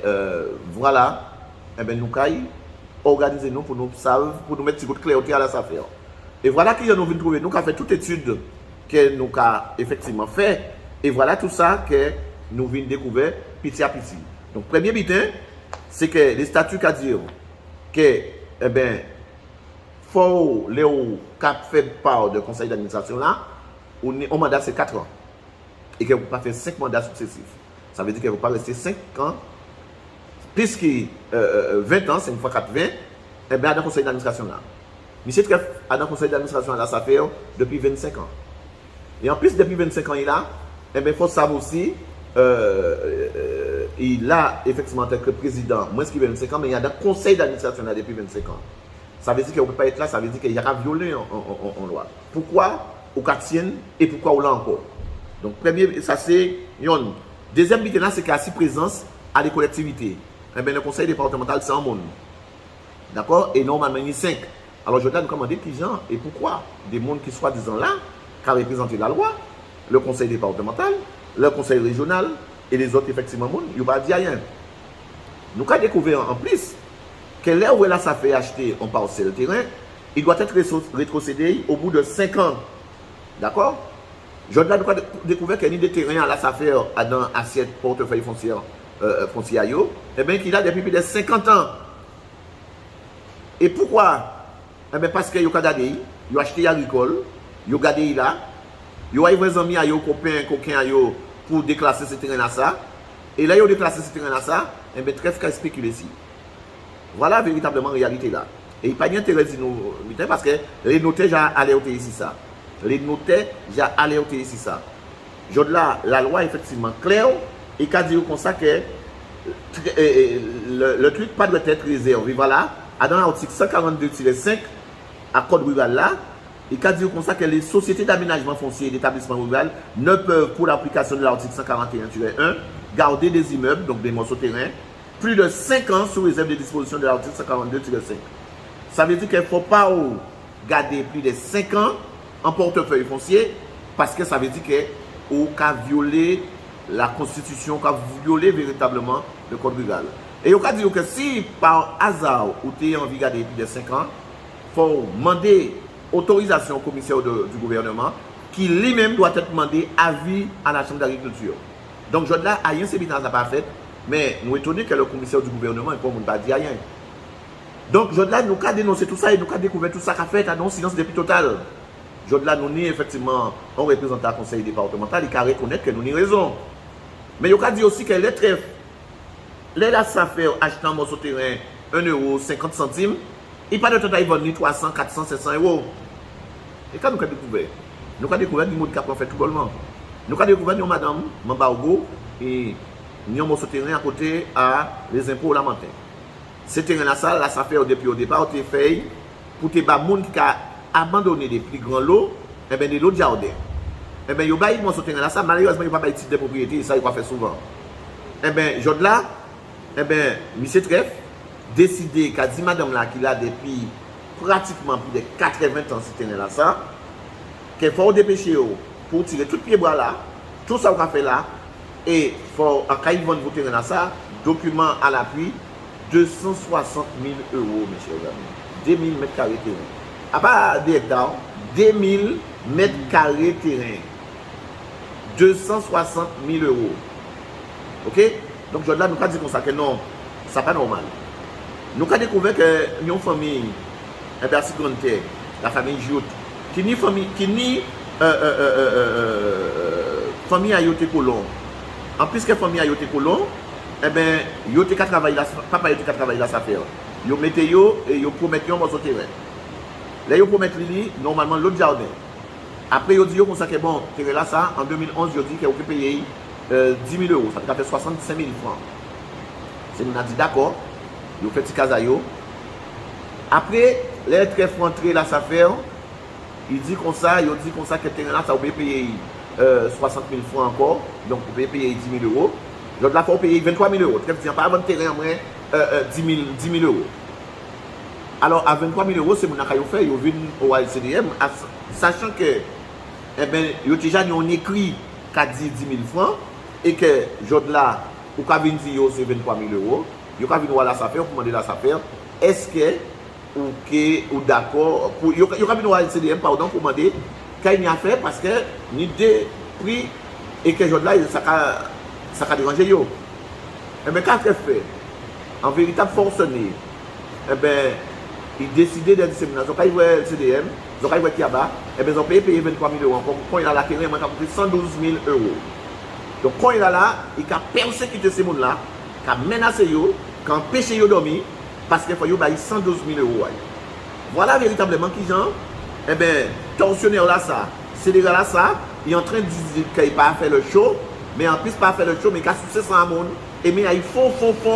voilà. Eh bien, nous allons organiser nous pour nous savoir, pour nous mettre une clarté à la affaire. Et voilà qui nous vient trouver. Nous avons fait toute étude que nous avons effectivement fait. Et voilà tout ça que nous venons découvrir petit à petit. Donc, premier bitin, c'est que les statuts qui disent que eh bien, faut les cap fait part de conseil d'administration là, au mandat c'est 4 ans. Et que vous ne pouvez pas faire 5 mandats successifs. Ça veut dire que vous ne pouvez pas rester 5 ans, puisque 20 ans, c'est une fois 4, 20, eh bien, dans le conseil d'administration là. Monsieur Trèfle, dans le conseil d'administration là, ça fait depuis 25 ans. Et en plus, depuis 25 ans, il a, eh bien, il faut savoir aussi, il a effectivement en tant que président, moins que 25 ans, mais il y a dans le conseil d'administration là depuis 25 ans. Ça veut dire qu'il ne peut pas être là, ça veut dire qu'il y aura violé en loi. Pourquoi au Katien et pourquoi au là encore? Donc, premier, ça c'est yon. Deuxième bilan, c'est qu'il y a 6 présences à des collectivités. Eh bien, le conseil départemental, c'est un monde. D'accord? Et normalement, il y a 5. Alors, je dois nous demander qui gens et pourquoi des mondes qui soient disant là, qui représentent la loi, le conseil départemental, le conseil régional et les autres, effectivement, monde, ils ne vont pas dire rien. Nous avons découvert en plus que là où là, ça fait acheter un parcelle terrain, il doit être rétrocédé au bout de 5 ans. D'accord? Je dois découvrir qu'il y a des terrains à ça fait dans assiette portefeuille foncière, et bien qu'il a depuis plus de 50 ans. Et pourquoi? Eh bien parce qu'il a gardé, il a acheté agricole, il a gardé là, il a envoyé des amis à copains pour déclasser ce terrain là ça. Et là, il a déclassé ce terrain là ça, et bien très qu'à spéculer ici. Voilà véritablement la réalité là. Et il n'y a pas d'intérêt de nous, parce que les notaires ont alerté ici ça. Les notaires ont alerté ici ça. Là, la loi est effectivement claire et qu'a dit comme ça que le truc pas doit être réservé. Voilà, dans l'article 142-5 à Code rural là, il qu'a dit comme ça que les sociétés d'aménagement foncier et d'établissement rural ne peuvent, pour l'application de l'article 141-1, garder des immeubles, donc des morceaux de terrain, plus de 5 ans sous réserve des dispositions de l'article 142-5. Ça veut dire qu'il ne faut pas garder plus de 5 ans en portefeuille foncier parce que ça veut dire qu'on a violé la constitution, qu'on a violé véritablement le code rural. Et on a dit que si par hasard vous avez envie de garder plus de 5 ans, il faut demander autorisation au commissaire du gouvernement qui lui-même doit être demandé avis à la Chambre d'agriculture. Donc, je là, rien, c'est bien, ça n'a pas fait, mais nous étonnés que le commissaire du gouvernement ne peut pas dire rien. Donc, je là, nous avons dénoncé tout ça et nous avons découvert tout ça qu'a fait dans silence depuis total. Je là, nous avons effectivement un représentant du conseil départemental et qui a reconnaître que nous avons raison. Mais il a dit aussi que les trèfles, les là, ça fait acheter un morceau de terrain 1,50 €, il n'y a pas de temps ils vendent 300, 400, 500 €. Et quand nous avons découvert du monde qui a fait tout bonnement. Nous avons découvert une madame Mambargo et nous avons un morceau de terrain à côté à les impôts lamentaires. Ce terrain-là, ça fait depuis au départ, tu fait pour tes gens qui a abandonné des plus grands lots, et bien des lots de jardin. Et bien, il y a un morceau de terrain-là, ça, malheureusement, il n'y a pas de titre de propriété, et ça, il va faire souvent. Et bien, là, eh bien, M. Trèfle, décidé qu'a dit madame là qu'il a depuis pratiquement plus de 80 ans ce terrain-là, ça, qu'il faut dépêcher pour tirer tout pied bras là, tout ça qu'on a fait là, et il faut, en cas de vendre terrain là, ça, document à l'appui, 260 000 €, mes chers amis. 2000 mètres carrés terrain. À part des hectares, 2000 mètres carrés terrain. 260 000 €. Ok? Donc, je là, nous avons dit comme ça que non, ça n'est pas normal. Nous avons découvert que une famille, un peu assez grande terre, la famille Jout, qui ni famille, famille Ayote Colon. En plus que famille Ayote Colon, eh bien, ils ont travaillé là, papa a travaillé là, ça fait. Ils ont mis et ils ont promis un morceau de terrain. Là, ils ont promis normalement l'autre jardin. Après, ils ont dit comme ça que bon, terrain là, ça, en 2011, ils ont dit qu'ils ont payé 10 000 €. Ça fait 65 000 francs. C'est nous avons dit d'accord, ils ont fait petit casaillot. Après, les très rentrés là, ça fait. Ils disent comme ça, que le terrain là, ça va payer 60 000 francs encore. Donc, vous pouvez payer 10 000 €. Donc là, il faut payer 23 000 €. Très bien, pas avant de terrain, 10 000 €. Alors, à 23 000 €, c'est mon accueil fait, ils viennent au LCDM, sachant que, eh bien, ils ont déjà écrit qu'à 10 000 francs, et que, là, ou qu'à venir dire c'est 23 000 €, ils ont venir à la SAFER, pour demander la SAFER, est-ce que, ou d'accord, ils ont venir au LCDM, pardon, pour demander qu'il y a fait, parce que, ni des prix, et que, là, ça a dérangé yo. Eh bien, qu'est-ce qu'elle fait? En véritable forcené, eh bien, ils décidaient de dissémination. Ils n'ont pas eu le CDM, ils n'ont pas eu le Kiaba, et bien ils ont payé 23 000 euros. Quand il a la terrain, il a coûté 112 000 euros. Donc quand il a là, il a persécuté ces gens-là, il a menacé eux, il a empêché eux de dormir, parce qu'il faut qu'ils payent 112 000 euros. Voilà véritablement qui gens, eh bien, tortionnaire là, ça, c'est des gars là, ça, il est en train de dire qu'il n'a pas fait le show, mais en plus, pas fait le show, mais qu'il a succès sans monde, et mais il faut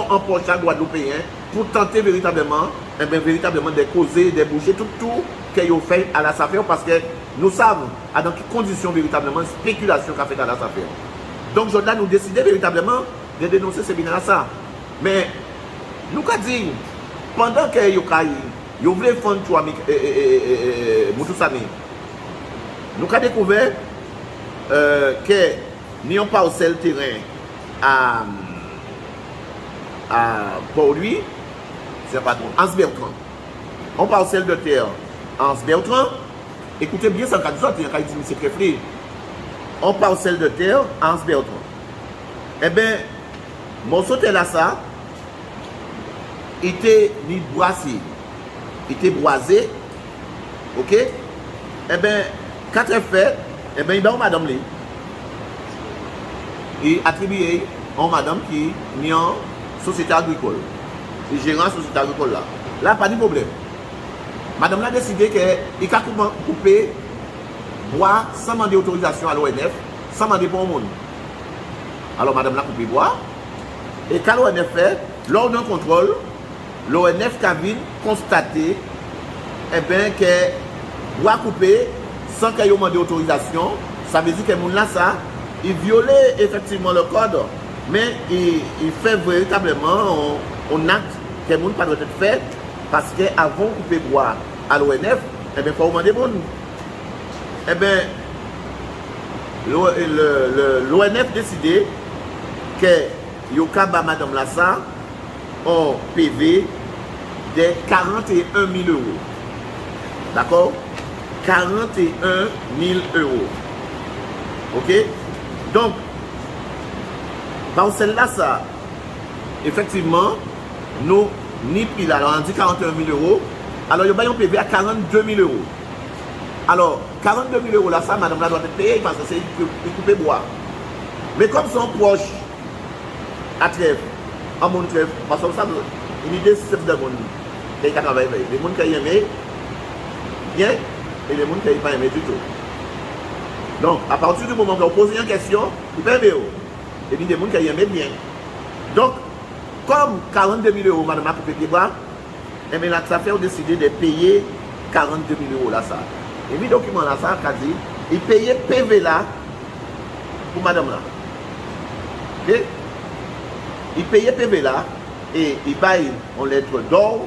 en poche à Guadeloupéen pour tenter véritablement, eh bien, véritablement de causer, de boucher tout qu'ils ont fait à la SAFER, parce que nous savons à dans quelles conditions véritablement spéculation qu'a fait à la SAFER. Donc, Jordan nous décidé véritablement de dénoncer ces binaires ça. Mais, nous avons dit, pendant que vous voulez faire Moutoussami, nous avons découvert que nous n'avons pas aussi le terrain à Port-Louis, c'est pas trop, Hans Bertrand. On parle celle de terre Hans Bertrand. Écoutez bien ça, quand il y a dit c'est très on parle celle de terre Hans Bertrand. Eh bien, mon sauté là, ça, il était ni boisé, il était boisé, ok? Eh bien, quatre faits, eh bien, il va au madame li. Il attribue à madame qui est en société agricole. Il gère la société agricole là. Là, pas de problème. Madame a décidé qu'il a coupé bois sans demander autorisation à l'ONF, sans demander pour le monde. Alors, madame l'a coupé bois. Et quand l'ONF fait, lors d'un contrôle, l'ONF a constaté eh bien, que bois coupé sans qu'il ait demandé autorisation, ça veut dire que moun là, ça, il violait effectivement le code, mais il fait véritablement un acte que moun pas doit être fait parce qu'avant de couper bois à l'ONF, eh bien, il faut demander bon. Eh bien, l'ONF décidé que Yokaba Madame Lassa en PV de 41 000 euros. D'accord? 41 000 euros. Ok? Donc, dans celle-là, ça, effectivement, nous, ni pile, alors on dit 41 000 euros, alors il y a un PV à 42 000 euros. Alors, 42 000 euros là, ça, madame là doit être payée parce que c'est coupé bois. Mais comme son proche à trèfle, en mon trèfle, parce que ça, une idée, c'est de monde qui travaille. Les gens qui aiment bien et les gens qui n'aiment pas aimé du tout. Donc, à partir du moment où on pose une question, vous pouvez aimer. Et puis, des gens qui aiment bien. Donc, comme 42 000 euros, madame a coupé les bois, et bien là, ça fait décider de payer 42 000 euros là, ça. Et puis, le document là, ça a dit, il payait PV là pour madame là. Ok? Il payait PV là et il paye en lettre d'or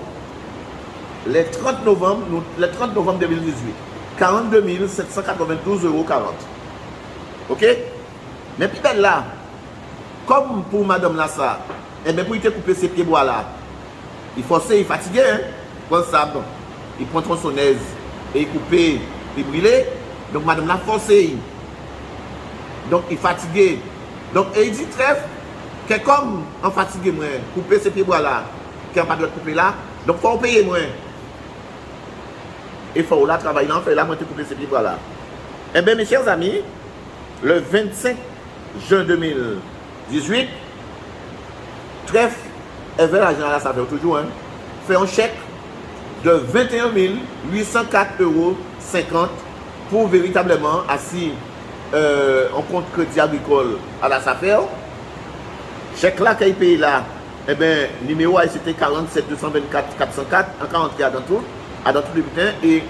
le 30 novembre 2018. 42 792,40 euros. Ok? Mais puis ben là, comme pour madame là, ça, et bien pour il te couper ses pieds bois là, il forçait, il fatigué, hein? Comme ça, bon, il prend tronçonneuse et il coupe, il brûle. Donc madame l'a forcé. Donc il fatigué. Donc et il dit trèfle que comme en fatigué moins, couper ses pieds bois là, qu'il n'y a pas de couper là, donc il faut payer moins. Il faut là travailler là, fait là, moi te couper ses pieds bois là. Eh bien mes chers amis, le 25 juin 2018, trèfle et vers l'argent là, ça fait toujours, hein, fait un chèque de 21 804,50 euros pour véritablement assis en compte crédit agricole à la SAFER. Chèque là qu'il paye là, eh bien, numéro c'était 47 224 404, encore entré dans tout le bulletin, et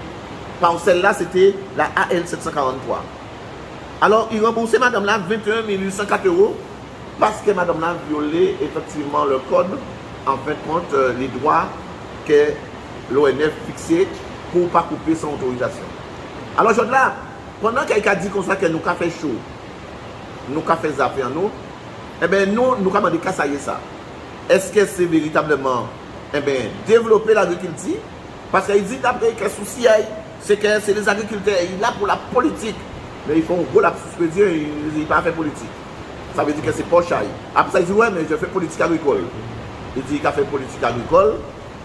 parcelle là c'était la AL 743. Alors il remboursait madame là 21 804 euros parce que madame là violé effectivement le code, en fin de compte, les droits que l'ONF fixé pour ne pas couper sans autorisation. Alors, je là, pendant quelqu'un dit comme ça que nous avons fait chaud, nous avons fait affaires, nous, eh bien, nous avons demandé qu'à ça y est ça. Est-ce que c'est véritablement, eh bien, développer l'agriculture? Parce qu'il dit d'après que le souci, c'est que c'est les agriculteurs, ils sont là pour la politique. Mais ils font un gros lapsus, ils n'ont pas fait politique. Ça veut dire que c'est pas cher. Après ça, il dit, ouais, mais je fais politique agricole. Il dit qu'il a fait politique agricole.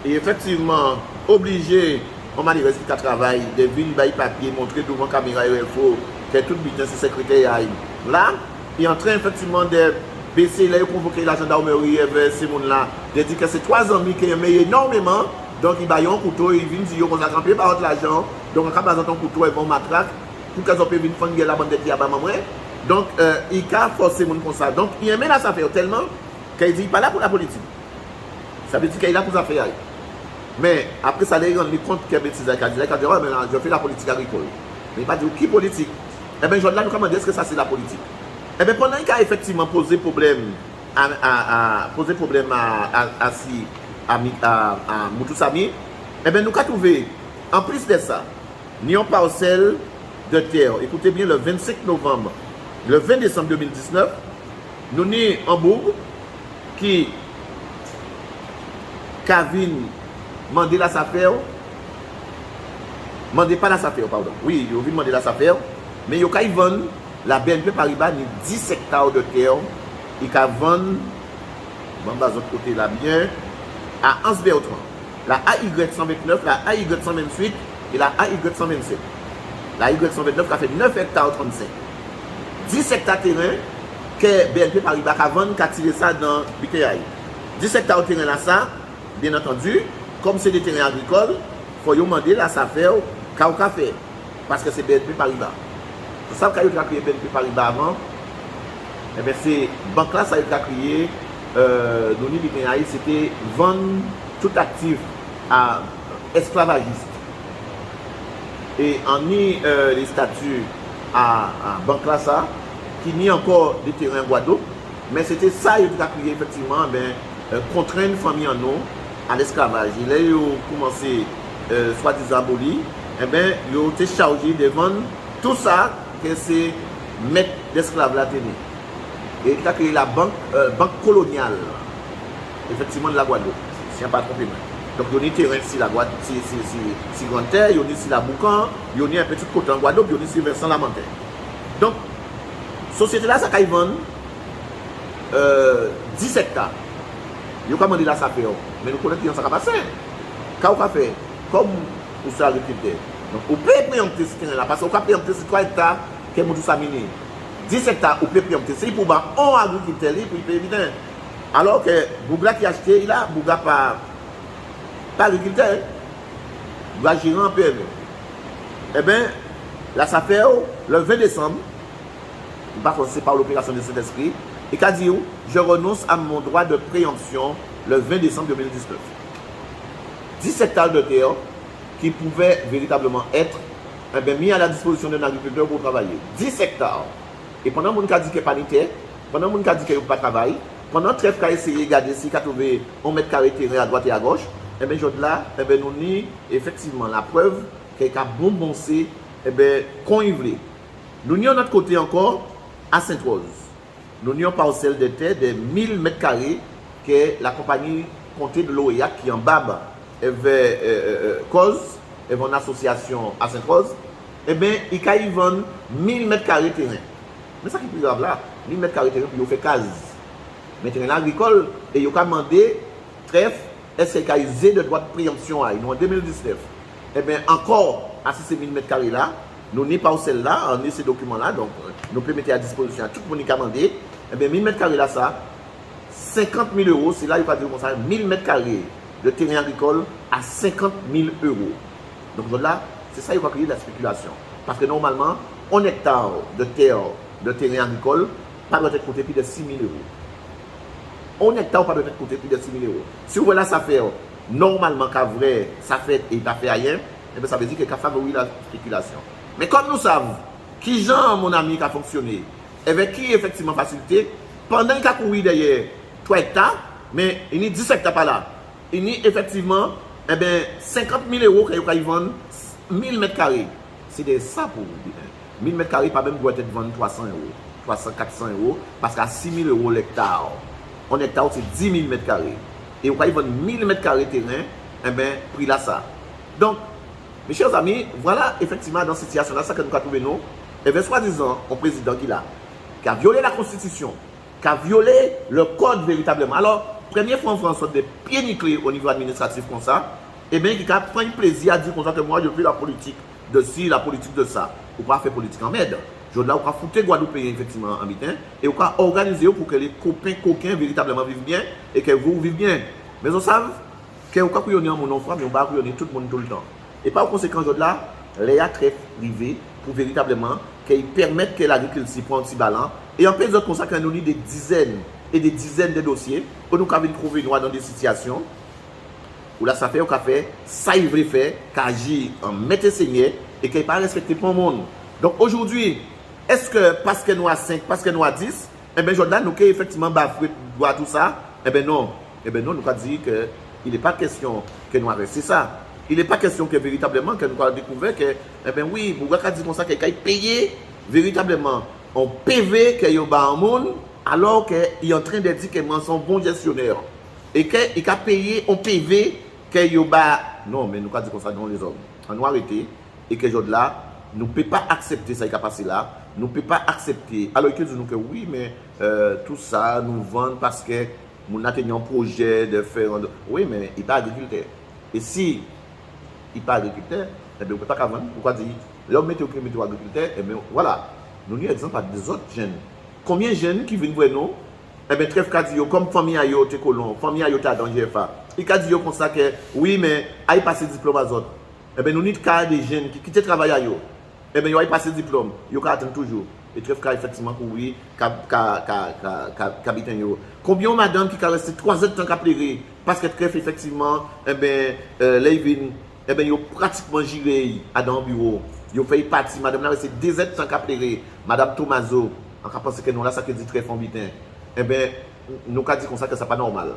Et effectivement, obligé, on m'a dit qui travail, de venir bailler papier, montrer devant la caméra UFO, que tout bien c'est secrétaire. Là, il est en train effectivement de baisser, là, il a convoqué la gendarmerie avec ces gens-là, de dire que c'est 3 amis qui aiment énormément, donc il baille un couteau, il vient dire qu'on a campé par l'argent, donc on a besoin d'un couteau et bon matraque, pour qu'ils puissent venir faire la bande de tir à maman. Donc, il a forcé les gens comme ça. Donc, il aime la affaire tellement qu'il dit, il n'est pas là pour la politique. Ça veut dire qu'il est là pour les affaires. Mais après ça, il rend compte qu'il y a des bêtises. Il a dit, oh, mais là, je fais la politique agricole. Mais il n'a pas dit, qui politique? Eh bien, là, nous demandons est-ce que ça c'est la politique? Eh bien, pendant qu'il a effectivement posé problème à Moutou Sami, eh bien, nous avons trouvé, en plus de ça, nous avons parcelle de terre. Écoutez bien, le 25 novembre, le 20 décembre 2019, nous avons en Bourg qui Kavin mandé la affaire, mandé pas la affaire, pardon. Oui, il a demandé la affaire, mais il a vendu la BNP Paribas 10 hectares de terre, il a vendu, bon, de l'autre côté là bien, à Hans Bertrand, la AY 129, la AY 128 et la AY 127. La AY 129 a fait 9 hectares 35. 10 hectares de terrain que BNP Paribas a vendu, qui a tiré ça dans BKI. 10 hectares de terrain là, ça, bien entendu, comme c'est des terrains agricoles, il faut demander la affaire qu'a fait. Parce que c'est BNP Paribas. Vous savez qu'il a créé BNP Paribas avant, eh bien c'est banque là, ça a été créé, c'était vendre tout actif à esclavagistes. Et en mis les statuts à banque là, ça, qui nie encore des terrains Guadeloupe, mais c'était ça qu'il a créé effectivement, contraindre une famille en eau à l'esclavage. Il a commencé, soi-disant aboli, eh bien, il a été chargé de vendre tout ça que c'est maître d'esclaves là tenu. Et il a créé la banque coloniale, effectivement, de la Guadeloupe, si je ne pas trompé. Donc, il y a des terrains ici, la Guadeloupe, si Grande Terre, il y a ici la Boucan, il y a un petit côté en Guadeloupe, il y a ici Vincent Lamantin. Donc, société là, ça a vendu 10 hectares. Il y a commandé la SAPER, mais nous connaissons que ça va passer. Quand on fait, comme pour ça, agriculteur, donc on peut préempter ce terrain là, parce qu'on peut préempter ces 3 hectares que Moutou Samini. 10 hectares, on peut préempter. C'est pour un agriculteur, pour payer évident. Alors que Bougla qui a acheté, il a Bougla pas agriculteur, Bougla gérant en PME. Eh bien, la SAPER, le 20 décembre, par contre, c'est par l'opération de cet esprit, et qu'a dit, je renonce à mon droit de préemption le 20 décembre 2019. 10 hectares de terre qui pouvaient véritablement être mis à la disposition d'un agriculteur pour travailler. 10 hectares. Et pendant que mon cas dit qu'il n'y a pas de terre, pendant que mon cas dit qu'il n'y a pas de travail, pendant que Trèfle a essayé de regarder si il a trouvé 1 mètre carré de terrain à droite et à gauche, et bien, là, nous avons effectivement la preuve qu'il a bonbonsé, qu'on y voulait. Nous avons notre côté encore à Sainte-Rose. Nous avons parcelle de terre de 1000 mètres carrés que la compagnie Comté de l'OEA qui en bas avait cause, avait une association à Sainte-Rose, eh bien, il y a 1000 mètres carrés de terrain. Mais ça qui est plus grave là, 1000 mètres carrés de terrain, puis il fait case. Mais terrain agricole, et il a demandé, trèfle, est-ce qu'il y a usé de droit de préemption en 2019. Eh bien, encore à ces 1000 mètres carrés là, nous n'avons pas celle-là, on a ces documents-là, donc nous pouvons mettre à disposition à tout le monde qui a demandé. Eh bien, 1000 mètres carrés là, ça, 50 000 euros, c'est là il va dire comme ça, 1000 mètres carrés de terrain agricole à 50 000 euros. Donc là, c'est ça qui va créer de la spéculation. Parce que normalement, 1 hectare de terre, de terrain agricole, pas doit être coûté plus de 6 000 euros. 1 hectare pas doit être coûté plus de 6 000 euros. Si vous voulez ça faire, normalement, qu'à vrai, ça fait et pas fait rien, eh bien, ça veut dire qu'il y a favorisé la spéculation. Mais comme nous savons, qui genre mon ami qui a fonctionné, avec qui effectivement facilité, pendant qu'il a couru derrière 3 hectares, mais il y a 10 hectares par là. Il y a effectivement 50 000 euros qu'il a vendu 1000 mètres carrés. C'est de ça pour vous dire. 1000 mètres carrés, pas même doit être vendu 300 euros, 300, 400 euros, parce qu'à 6 000 euros l'hectare. 1 hectare, c'est 10 000 mètres carrés. Et vous avez vendu 1000 mètres carrés de terrain, prix là ça. Donc, mes chers amis, voilà effectivement dans cette situation-là, ça que nous avons trouvé nous. Et bien, soi-disant, un président qui a violé la Constitution, qui a violé le code véritablement. Alors, première fois en France, des pieds nickelés au niveau administratif comme ça, et bien, qui a pris plaisir à dire comme ça que moi, je fais la politique de ci, la politique de ça. Ou pas faire politique en merde. Je là, on va foutre Guadeloupéens effectivement en bitin, et on va organiser pour que les copains coquins véritablement vivent bien, et que vous vivez bien. Mais on savent que on va couillonner en mon enfant, mais on va couillonner tout le monde tout le temps. Et par conséquent, je là, les attraits privés pour véritablement qu'ils permettent que l'agriculture prenne un petit ballon. Et en plus de comme ça, quand nous avons des dizaines et des dizaines de dossiers, où nous avons trouvé dans des situations où là, ça fait au café, ça il veut faire, qu'agir en maître seigneur et qu'il n'est pas respecté pour le monde. Donc aujourd'hui, est-ce que parce que nous avons 5, parce que nous avons 10, eh bien, Jordan, nous avons effectivement bafoué tout ça? Eh bien non. Eh bien non, nous avons dit qu'il n'est pas question que nous avons resté ça. Il n'est pas question que véritablement que nous avons découvert que, eh bien oui, vous avez dit comme ça qu'il a payé véritablement en PV qu'il y a un monde, alors qu'il est en train de dire que moi, son bon gestionnaire. Et qu'il a payé en PV qu'il y a non, mais nous avons dit comme ça dans les hommes. On nous arrêter et que aujourd'hui là, nous ne pouvons pas accepter ça qui a passé là. Nous ne pouvons pas accepter. Alors qu'ils disent que oui, mais tout ça, nous vendons parce que nous avons un projet de faire. Oui, mais il n'est pas agriculteur. Et si il n'est pas agriculteur, eh bien, on ne peut pas vendre. Pourquoi dire l'homme met au agriculteur, et bien voilà. Nous avons exemple à des autres jeunes. Combien de jeunes qui viennent voir nous? Eh bien, très dit, comme famille a été colon, famille a été dans GFA. Il a dit comme ça que oui, mais il passe le diplôme à autres. Eh bien, nous avons des jeunes qui quittent le travail à eux. Eh bien, ils ont passé le diplôme. Ils attendent toujours. Et très effectivement, oui, combien de madame qui a resté 3 ans de temps à pleurer parce que très effectivement, eh bien, les vignes, eh bien, ils ont pratiquement giré dans le bureau. Ils ont fait partie. Madame là, c'est 2 ans de temps à pleurer. Madame Tomaso, on a pensé que nous là, ça qui dit très fort bitin. Eh bien, nous avons dit comme ça que ce n'est pas normal.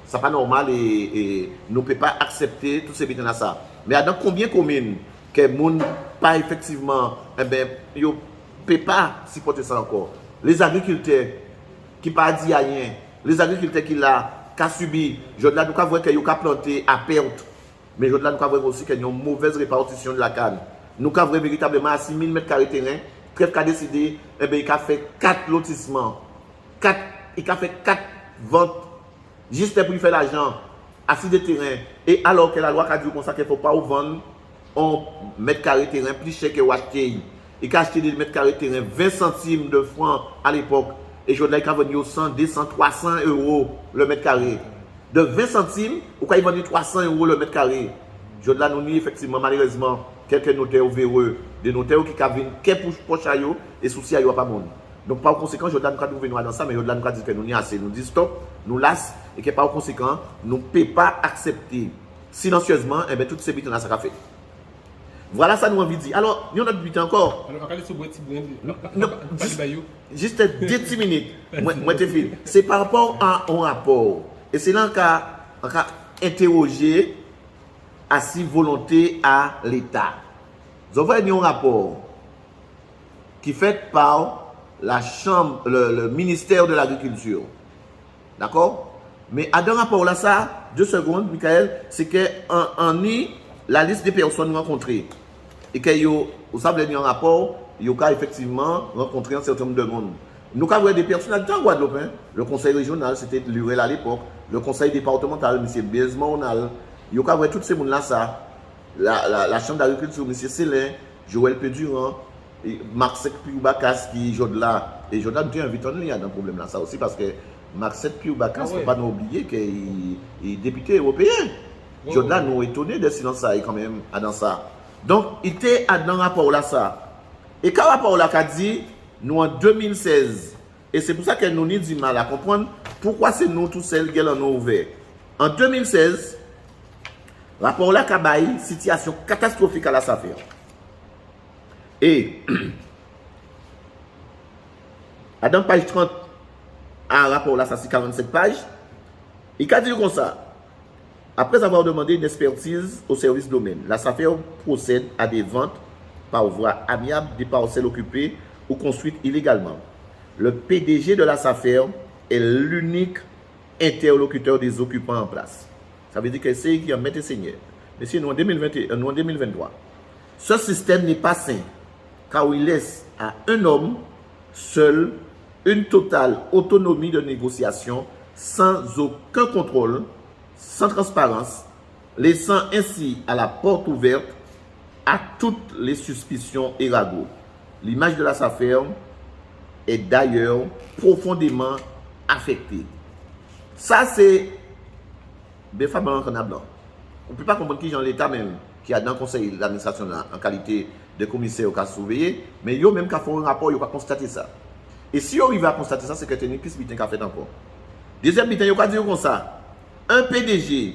Ce n'est pas normal et nous ne pouvons pas accepter tous ces bitins là ça. Mais dans combien de communes que les gens pas effectivement, eh bien, ils ne peuvent pas supporter ça encore. Les agriculteurs qui n'ont pas dit rien, les agriculteurs qui ont subi, je dois nous voir qu'ils ont planté à perte. Mais je dois nous voir aussi qu'il y a une mauvaise répartition de la canne. Nous avons véritablement à 6 000 m² terrain, Trèfle a décidé, eh bien, il a fait 4 lotissements. Il a fait 4 ventes juste pour faire l'argent assis de terrain. Et alors que la loi a dit comme ça qu'il ne faut pas vendre un mètre carré terrain plus cher que acheter. Il a acheté des mètres carrés terrain 20 centimes de francs à l'époque. Et je il a vendu 100, 200, 300 euros le mètre carré. De 20 centimes, ou quand il vendu 300 euros le mètre carré. Je là nous nie effectivement malheureusement quelques notaires véreux, des notaires qui viennent qu'un poche à eux et souci à eux pas monde. Donc par conséquent, je dois nous venir dans ça, mais je dois nous dire que nous n'y assez, nous disons stop, nous lasse et que par conséquent, nous ne pouvons pas accepter silencieusement et bien toutes ces bêtises là ça fait. Voilà ça nous envie de dire. Alors, il y a notre but encore. Juste 10 minutes. Moi, te file. C'est par rapport à un rapport. Et c'est là qu'on a interrogé à si volonté à l'État. Nous avons un rapport qui est fait par la Chambre, le ministère de l'Agriculture. D'accord? Mais à un rapport là, ça, 2 secondes, Michael, c'est qu'on y la liste des personnes rencontrées. Et que vous savez, un rapport, il y a effectivement rencontré un certain nombre de monde. Nous avons des personnalités en Guadeloupe. Hein. Le conseil régional, c'était l'URL à l'époque. Le conseil départemental, M. Bezmonal. Il y a tous ces gens-là, ça. La chambre d'agriculture, M. Célin, Joël Pédurand, Marc Pioubakas qui est là. Et je dois inviter un lien dans le problème là, ça aussi, parce que Marc Pioubakas, il ne faut pas nous oublier qu'il est député européen. Je dois nous étonner de silence quand même dans ça. Donc, il était dans le rapport là, ça. Et quand le rapport là a dit, nous en 2016, et c'est pour ça que nous avons du mal à comprendre pourquoi c'est nous tous celles qui ont ouvert. En 2016, le rapport là a une situation catastrophique à la SAFER. Et, dans page 30, un rapport là, ça c'est 47 pages, il a dit comme ça. Après avoir demandé une expertise au service domaine, la SAFER procède à des ventes par voie amiable des parcelles occupées ou construites illégalement. Le PDG de la SAFER est l'unique interlocuteur des occupants en place. Ça veut dire que c'est qui en met seigneur. Mais si nous en 2023, ce système n'est pas sain, car il laisse à un homme seul une totale autonomie de négociation sans aucun contrôle, sans transparence, laissant ainsi à la porte ouverte à toutes les suspicions et ragots. L'image de la SAFER est d'ailleurs profondément affectée. Ça, c'est des femmes en blanc. On ne peut pas comprendre qui est l'État même, qui a dans le conseil d'administration en qualité de commissaire au cas surveillé, mais ils même qu'à faire un rapport, ils ont constaté ça. Et si on arrive à constater ça, c'est que c'est une piste qui a fait encore. Deuxième bitin, ils ont dit comme ça, un PDG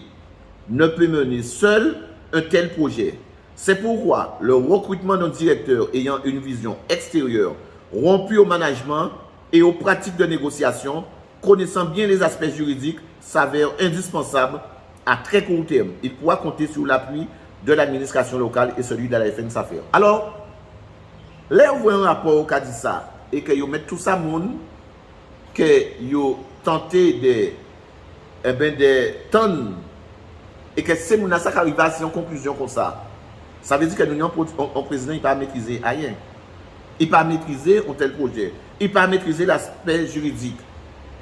ne peut mener seul un tel projet. C'est pourquoi le recrutement d'un directeur ayant une vision extérieure, rompu au management et aux pratiques de négociation, connaissant bien les aspects juridiques, s'avère indispensable à très court terme. Il pourra compter sur l'appui de l'administration locale et celui de la FNSAFER. Alors, là, on voit un rapport qui a dit ça, et que vous mettez tout ça, que vous tentez de tonnes, et que c'est mon ça qui arrive à une conclusion comme ça. Ça veut dire que nous, un président, il ne peut pas maîtriser rien. Il ne peut pas maîtriser un tel projet. Il ne peut pas maîtriser l'aspect juridique.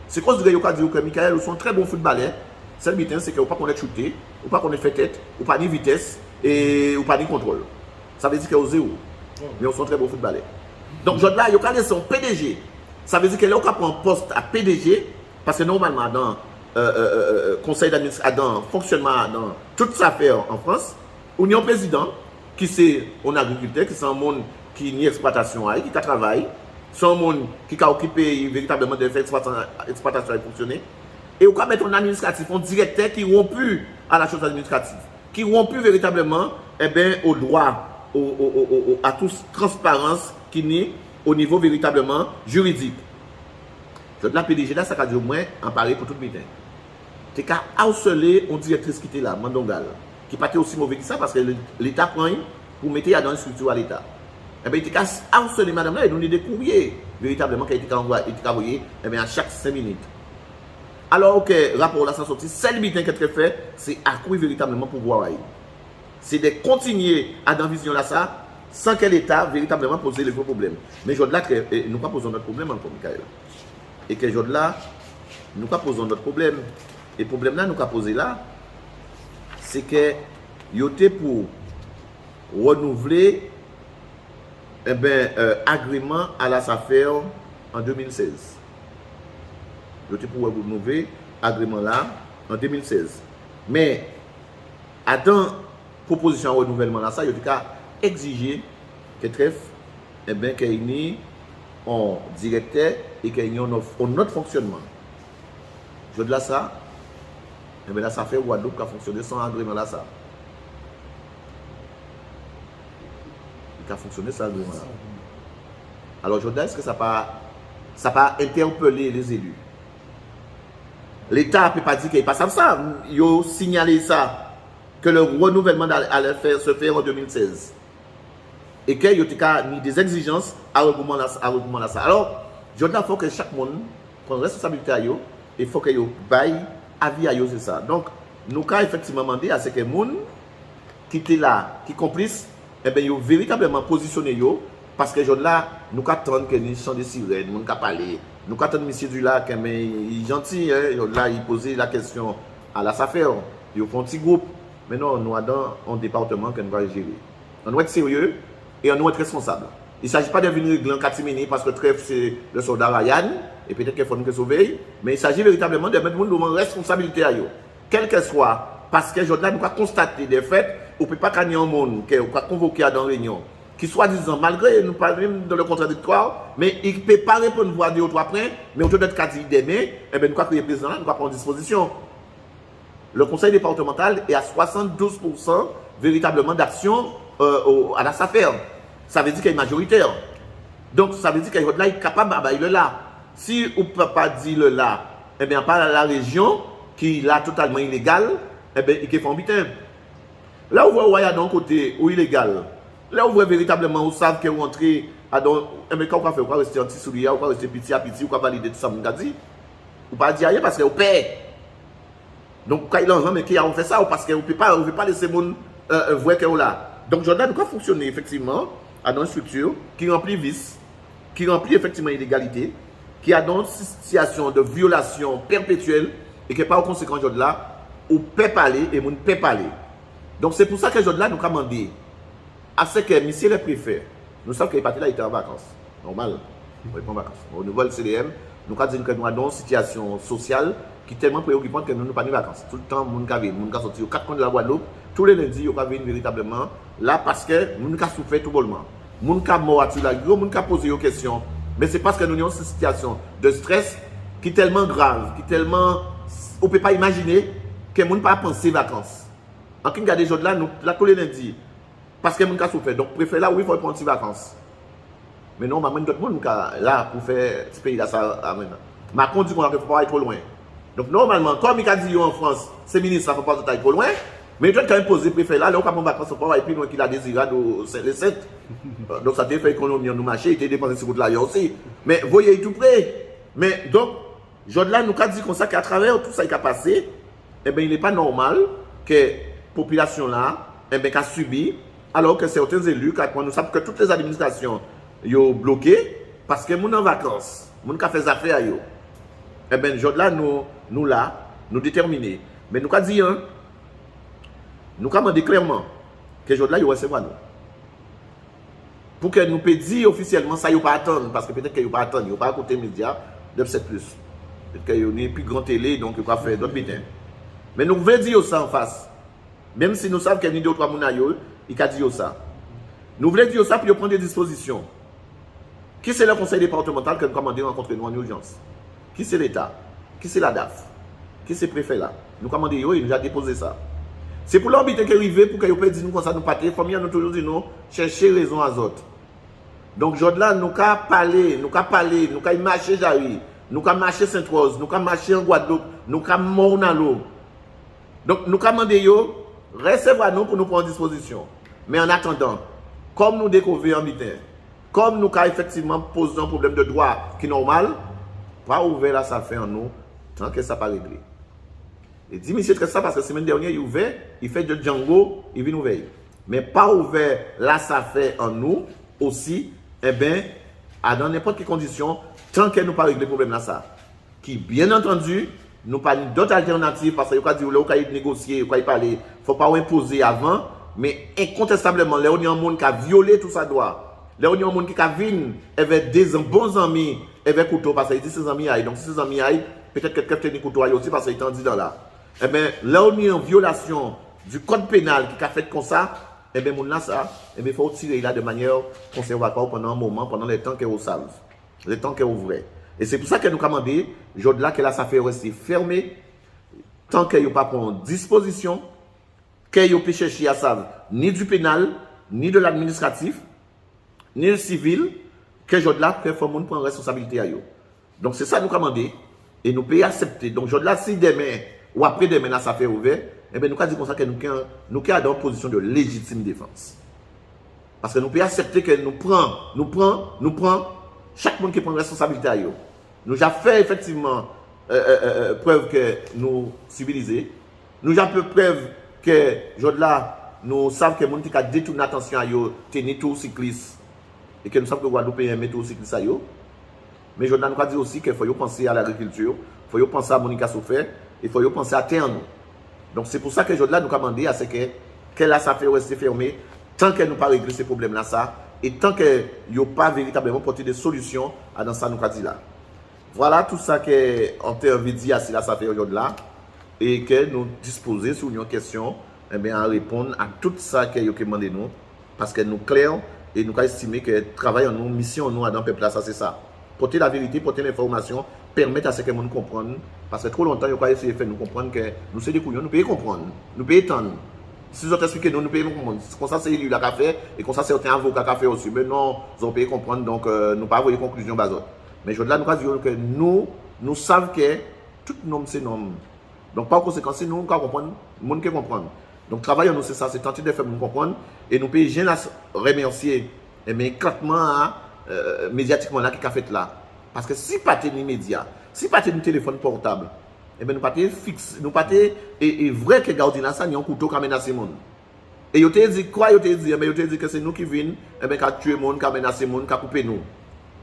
C'est cause de dire que Michael sont très bons footballeurs. C'est le but, c'est que vous ne pouvez pas shooter, vous ne pouvez pas faire tête, vous ne pouvez pas de vitesse et vous ne pouvez pas de contrôle. Ça veut dire que vous zéro. Mais ils sont très bons footballeurs. Donc, là, vous avez son PDG. Ça veut dire que là, vous avez un poste à PDG, parce que normalement, dans conseil d'administration, dans fonctionnement, dans toute sa affaire en France, on a un président qui est un agriculteur, qui est un monde qui n'y exploitation, qui travaille, c'est un monde qui a occupé véritablement de faire l'exploitation et fonctionner. Et on peut mettre un administratif, un directeur qui est rompu à la chose administrative, qui est rompu véritablement au droit, à toute transparence qui n'est au niveau véritablement juridique. La PDG là, ça a au moins en parler pour tout le monde. Tu as harcelé une directrice qui était là, Mandongal, qui n'est pas aussi mauvais que ça parce que l'État prend pour mettre dans une structure à l'État. Et bien, il a harcelé madame là et donné des courriers véritablement qui a été envoyé à chaque 5 minutes. Alors que le rapport là, ça sorti, seul bitin qui est fait, c'est accroître véritablement pour pouvoir. C'est de continuer à dans vision là ça, sans que l'État véritablement pose les gros problèmes. Mais aujourd'hui là, nous pas posons notre problème encore, Michael. Et que aujourd'hui là, nous pas posons notre problème. Et le problème là, nous pas posé là, c'est que yoté pour renouveler agrément à la SAFER en 2016. Yoté pour renouveler agrément là en 2016. Mais à dans proposition de renouvellement là, ça yoté qu'à exiger que tref qu'il y ait un directeur et qu'il y ait un autre fonctionnement. Je dis là ça, et bien là ça fait Guadeloupe qui a fonctionné sans agrément là ça. Il a fonctionné sans agrément là. Alors je dis est-ce que ça n'a pas interpellé les élus? L'État ne peut pas dire qu'il passe ça. Il a signalé ça, que le renouvellement allait se faire en 2016. Et qu'il y a mis des exigences à regroupement là ça. Alors, je dis qu'il faut que chaque monde prenne responsabilité à eux. Il faut que vous baillent avis à eux, c'est ça. Donc, nous avons effectivement demandé à ce que les gens qui étaient là, qui complices, eh bien, ils véritablement positionné parce que là, nous attendons que les chants de sirènes, nous avons parlé. Nous attendons M. Dulac, mais il est gentil, là, il posait la question à la SAFER. Il font un petit groupe. Mais non, nous avons un département que nous allons gérer. On doit être sérieux et on doit être responsable. Il ne s'agit pas de venir régler en catimini parce que trèfle c'est le soldat Ryan et peut-être qu'il faut nous surveiller, mais il s'agit véritablement de mettre le monde en responsabilité à eux. Quel que soit, parce que aujourd'hui, nous avons constaté des faits, on ne peut pas gagner un monde, on peut convoquer à dans une réunion, qui soit disant, malgré nous parlons dans le contradictoire, mais il ne peut pas répondre voir 2 ou 3 points, mais au lieu d'être dit demain, eh bien, nous avons créé le président, nous avons prendre disposition. Le conseil départemental est à 72% véritablement d'action à la SAFER. Ça veut dire qu'il est majoritaire. Donc, ça veut dire qu'il est capable de le là. Si on ne peut pas dire le là, eh bien, pas la région qui est là totalement illégale, eh bien, il fait un bitin. Là où vous voyez d'un côté où illégal, là où vous voyez véritablement, vous savez que vous entrez à dans. Eh bien, quand vous faites, vous rester anti-soulier, vous rester petit à petit, vous valider tout ça, vous dit. Vous ne pas dire rien parce que vous payez. Donc, quand il en mais qui a fait ça, parce que vous ne pouvez pas laisser les gens voir que vous là. Donc, Jordan doit fonctionner effectivement dans une structure qui remplit vice, qui remplit effectivement l'illégalité, qui a dans une situation de violation perpétuelle et qui par conséquent là ou peut parler et moun peut parler. Donc c'est pour ça que là nous avons demandé à ce que monsieur le préfet, nous savons que parti là était en vacances, normal, il pas en vacances. Au niveau du CDM, nous avons dit que nous avons une situation sociale qui est tellement préoccupante que nous n'avons pas de vacances. Tout le temps, nous avons sorti aux 4 coins de la Guadeloupe, tous les lundis, nous avons véritablement là parce que nous avons souffert tout bonnement. Nous avons mort sur la gueule, nous avons posé des questions, mais c'est parce que nous avons une situation de stress qui est tellement grave, qui est tellement. On ne peut pas imaginer que nous ne pas penser vacances. En qui regarde des jours là, nous là tous les lundis, parce que nous avons souffert. Donc, préfère là, oui, il faut prendre des vacances. Mais non, maintenant, d'autres monde là pour faire ce pays là, ça maintenant. Macron dit qu'on ne faut pas aller trop loin. Donc, normalement, comme il a dit en France, ces ministres, il ne faut pas aller trop loin. Mais il doit quand même poser préfet là, on va prendre vacances, on va aller plus loin qu'il a désiré les 7. Donc, ça a fait économie, nous marcher, il a dépensé sur route là aussi. Mais, vous voyez, tout près. Mais, donc, là, nous avons dit comme ça qu'à travers tout ça qui a passé, eh bien, il n'est pas normal que la population là, eh bien, a subi, alors que certains élus, quand nous savons que toutes les administrations, sont bloquées parce que nous sommes en vacances, nous avons fait des affaires. Eh bien, là, nous là, nous déterminés. Mais nous avons dit, hein, nous avons demandé clairement que là, ils recevront nous. Pour que nous puissions dire officiellement, ça, ils ne pas attendre, parce que peut-être qu'ils ne pas attendre, ils ne pas écouter les médias de 7+. Peut-être qu'il y a plus grand télé, donc il va faire d'autres meetings. Mais nous voulons dire ça en face. Même si nous savons qu'il y a une ou trois personnes, il va dire ça. Nous voulons dire ça pour prendre des dispositions. Qui c'est le conseil départemental que nous commandons rencontrer nous en urgence? Qui c'est l'État? Qui c'est la DAF? Qui c'est le préfet là? Nous commandons, il nous a déposé ça. C'est pour l'embêter qui est arrivé, pour qu'il puisse dire nous comme ça, nous partir. Famille, nous toujours dit nous, chercher raison à autres. Donc, là, nous avons parlé, nous avons marché Jarry, nous avons marché Sainte-Rose, nous avons marché en Guadeloupe, nous avons mort dans l'eau. Donc, nous avons demandé, recevez nous pour nous prendre disposition. Mais en attendant, comme nous découvrons en meeting, comme nous avons effectivement posé un problème de droit qui est normal, pas ouvert là, ça fait en nous, tant que ça n'a pas réglé. Et dit, monsieur, ça parce que la semaine dernière, il ouvert, il fait de Django, il vient ouvert. Mais pas ouvert là, ça fait en nous aussi, eh bien, dans n'importe quelle condition, tant que nous pas réglé le problème là, ça. Qui, bien entendu, nous pas d'autres alternatives parce que vous avez dit, vous avez négocier, vous avez parler, il ne faut pas imposer avant, mais incontestablement, les gens qui ont violé tout ça droit, les gens qui ont vu avec des bons amis, avec couteau, parce qu'ils disent ses amis aillent. Donc, si ses amis aillent, peut-être que quelqu'un a couteau aussi parce qu'ils t'ont dit dans là. Eh bien, là où il y a une violation du code pénal qui a fait comme ça, eh bien, il faut tirer là de manière conservatoire pendant un moment, pendant les temps que vous savez, les temps que vous ouvrez. Et c'est pour ça que nous commandons, là que là, ça fait rester fermé, tant qu'il n'y a pas prendre disposition, qu'il n'y a pas chercher à savoir ni du pénal, ni de l'administratif, ni du civil, que là, que faut prendre responsabilité à eux. Donc c'est ça nous commandons, et nous pouvons accepter. Donc là, si demain, ou après-demain, là, ça fait ouvert, eh bien, nous avons dit comme ça que nous sommes dans une position de légitime défense. Parce que nous pouvons accepter que nous prenons chaque monde qui prend responsabilité à eux. Nous avons fait effectivement preuve que nous civilisés. Nous avons fait preuve que là, nous savons que les gens qui ont détourné l'attention à eux, tenir tout cycliste. Et que nous savons que Guadeloupe met tout cycliste à eux. Mais là, nous avons dit aussi qu'il faut penser à l'agriculture, il faut penser à Monica Souffert. Il faut penser à terre nous. Donc c'est pour ça que là nous commandons à ce que là ça fait rester fermé tant que nous pas régler ces problèmes là ça et tant que n'y a pas véritablement porté des solutions à dans ça nous dit là. Voilà tout ça que on t'a envie de dire à là ça fait aujourd'hui là et que nous disposer sur une question eh bien à répondre à tout ça que vous demandé nous parce que nous clairs et nous estimé que travail en nous mission nous dans peuple là ça c'est ça. Porter la vérité, porter l'information, permettre à ce que nous comprenions. Parce que trop longtemps, ils ont essayé de faire nous comprendre que nous sommes des couillons, nous pouvons comprendre, nous pouvons étendre. Si vous expliquez nous pouvons comprendre. Comme ça, c'est lui qui a fait, et comme ça, c'est un avocat qui a fait aussi. Mais non, nous pouvons comprendre, donc nous ne pouvons pas avoir des conclusions basantes. Mais je là, nous disons que nous savons que tout nom, c'est nom. Donc, par conséquent, si nous comprenons, nous pouvons comprendre. Donc, travail, nous, c'est ça, c'est tenter de faire nous comprendre. Et nous pouvons bien remercier, mais clairement, médiatiquement là qui a fait là parce que si pas de médias si pas de téléphone portable et ben nous pas fixe nous pas et vrai que Gaudina ça il y a un couteau qui menace monde et yo te dit quoi yo te dit mais yo te dit que c'est nous qui vinn et ben qui tuer monde qui menacer monde qui couper nous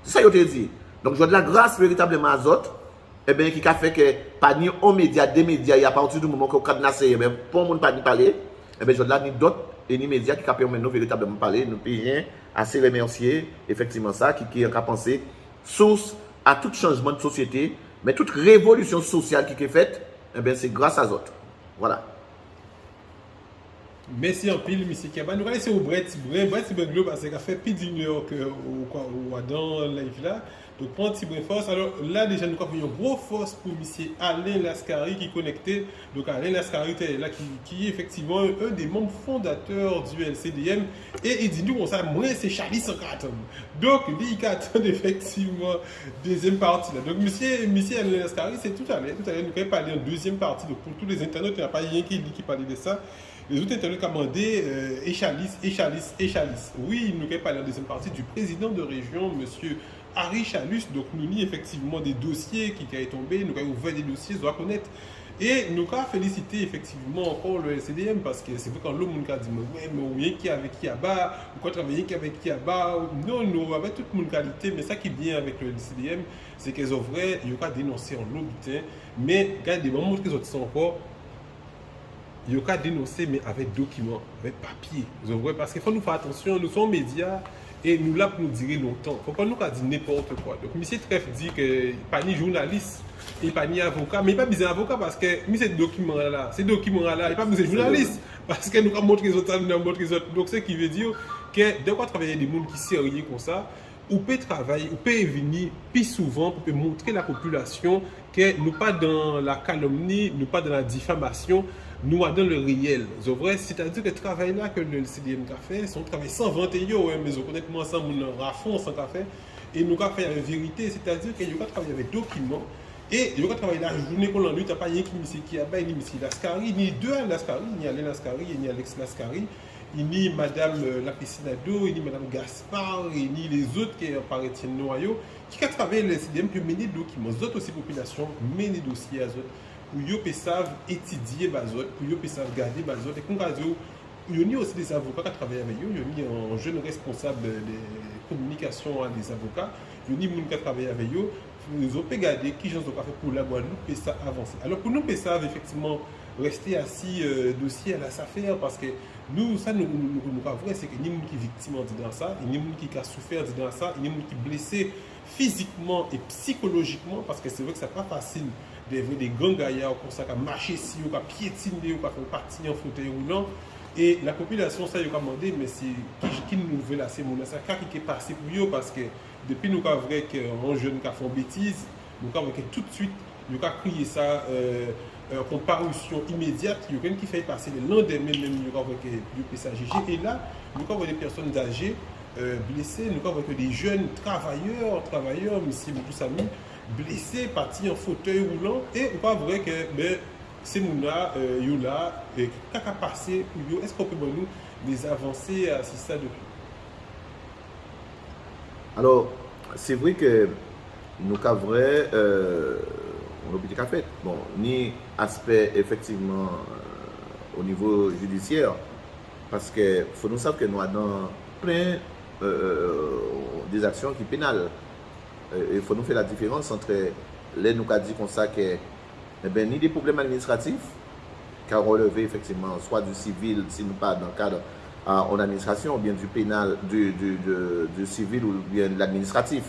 c'est ça yo te dit Donc, je de la grâce véritablement à autres, eh bien, qui a fait que, pas ni un média, des médias, et à partir du moment qu'on cadenassé, eh bien, pour le monde pas ni parler, eh bien, je de la ni d'autres, et ni médias qui permettent nous véritablement parler, nous payons assez remercier, effectivement, ça, qui a pensé, source à tout changement de société, mais toute révolution sociale qui est faite, eh bien, c'est grâce à autres. Voilà. Merci en pile, M. Kiaba. Nous allons laisser au Brett Globe parce qu'il a fait plus d'une heure que dans le live là. Donc, prends un petit brin force. Alors là, déjà, nous avons une grosse force pour M. Alain Lascari qui est connecté. Donc, Alain Lascari est là, qui est effectivement un des membres fondateurs du LCDM. Et il dit nous, on sait, moi, c'est Charlie Sankatan. Donc, il attend effectivement deuxième partie là. Donc, M. Alain Lascari, c'est tout à l'heure. Tout à l'heure, nous allons parler en deuxième partie. Donc, pour tous les internautes, il n'y a pas rien qui parlait de ça. Les autres internautes ont demandé Echalis. Oui, nous allons parler en deuxième partie du président de région, M. Harry Chalus. Donc, nous avons effectivement des dossiers qui sont tombés, nous avons ouvert des dossiers, je dois connaître. Et nous avons félicité effectivement encore le LCDM parce que c'est vrai quand l'homme a dit ouais, mais on vient qui avec qui à bas, ou quoi travailler qui avec qui à bas. Non, nous avons toute mon qualité, mais ça qui vient avec le LCDM, c'est qu'ils ont vrai, ils ont dénoncé en l'hôpital, mais regardez, des moments qu'ils ont dit encore. Il y a dénoncer, mais avec documents, avec papier. Parce qu'il faut nous faire attention, nous sommes médias et nous là pour nous dire longtemps. Il ne faut pas nous dire n'importe quoi. Donc, M. Treff dit qu'il n'est pas ni journaliste, il n'est pas ni avocat, mais il n'est pas besoin d'avocat parce que ces documents-là, il n'est pas besoin de journaliste. Parce que nous avons montré les autres, nous avons montré les autres. Donc, ce qui veut dire que dès qu'on travaille avec des gens qui sont sérieux comme ça, on peut travailler, on peut venir plus souvent pour montrer à la population que nous pas dans la calomnie, nous pas dans la diffamation, nous sommes dans le réel. C'est-à-dire que le travail là que le CDM a fait, c'est un travail sans vanter, mais honnêtement, sans mon rafon, sans café, et nous avons fait avec vérité, c'est-à-dire qu'il y a travaillé avec documents, et il y a travaillé la journée qu'on l'ennuie, il n'y a pas rien qui a ni M. Lascari, ni deux Lascari, ni Alain Lascari, ni Alex Lascari, ni Madame Lapessinado, ni Madame Gaspard, ni les autres qui apparaissent Noyau, qui ont travaillé le CDM pour mener des documents. Les autres aussi populations mener des dossiers à eux. Pour qu'ils savent étudier les autres, pour qu'ils savent garder les autres. Et qu'on a aussi des avocats qui travaillent avec eux, il y a un jeune responsable de communication des avocats, il y a des gens qui travaillent avec eux. Ils ont regardé qui j'en ai fait pour la Guadeloupe et ça avancer. Alors pour nous, ils savent effectivement rester assis dossier à la affaire parce que nous, ça nous avouons, c'est que ni gens qui victimes dans ça, ni gens qui ont souffert dans ça, ni gens qui sont blessés physiquement et psychologiquement parce que c'est vrai que c'est pas facile de voir des grands gaillards comme ça qui marcher ici ou qui piétiner ou qui font partie en fauteuil roulant. Et la population, ça, ils ont demandé, mais c'est qui nous veut là, c'est mon ça qui est passé pour eux parce que depuis nous avons vu qu'un jeune qui a fait une bêtise, nous avons que tout de suite, nous avons crié ça comparution immédiate, il y a quelqu'un qui fait passer le lendemain même, nous avons vu du PSAGG. Et là, nous avons des personnes âgées blessées, nous avons des jeunes travailleurs, monsieur Moussami, blessés, partis en fauteuil roulant, et on pas vrai que ces gens-là, là, qu'est-ce qui a passé pour eux? Est-ce qu'on peut nous des avancées à ce stade depuis? Alors, c'est vrai que nous avons l'hôpital fait. Bon, ni aspect effectivement au niveau judiciaire, parce que faut nous savoir que nous avons plein des actions qui pénales. Il faut nous faire la différence entre les nous avons dit comme ça que ni des problèmes administratifs qui ont relevé effectivement soit du civil si nous pas dans le cadre en administration ou bien du pénal, du civil ou bien de l'administratif.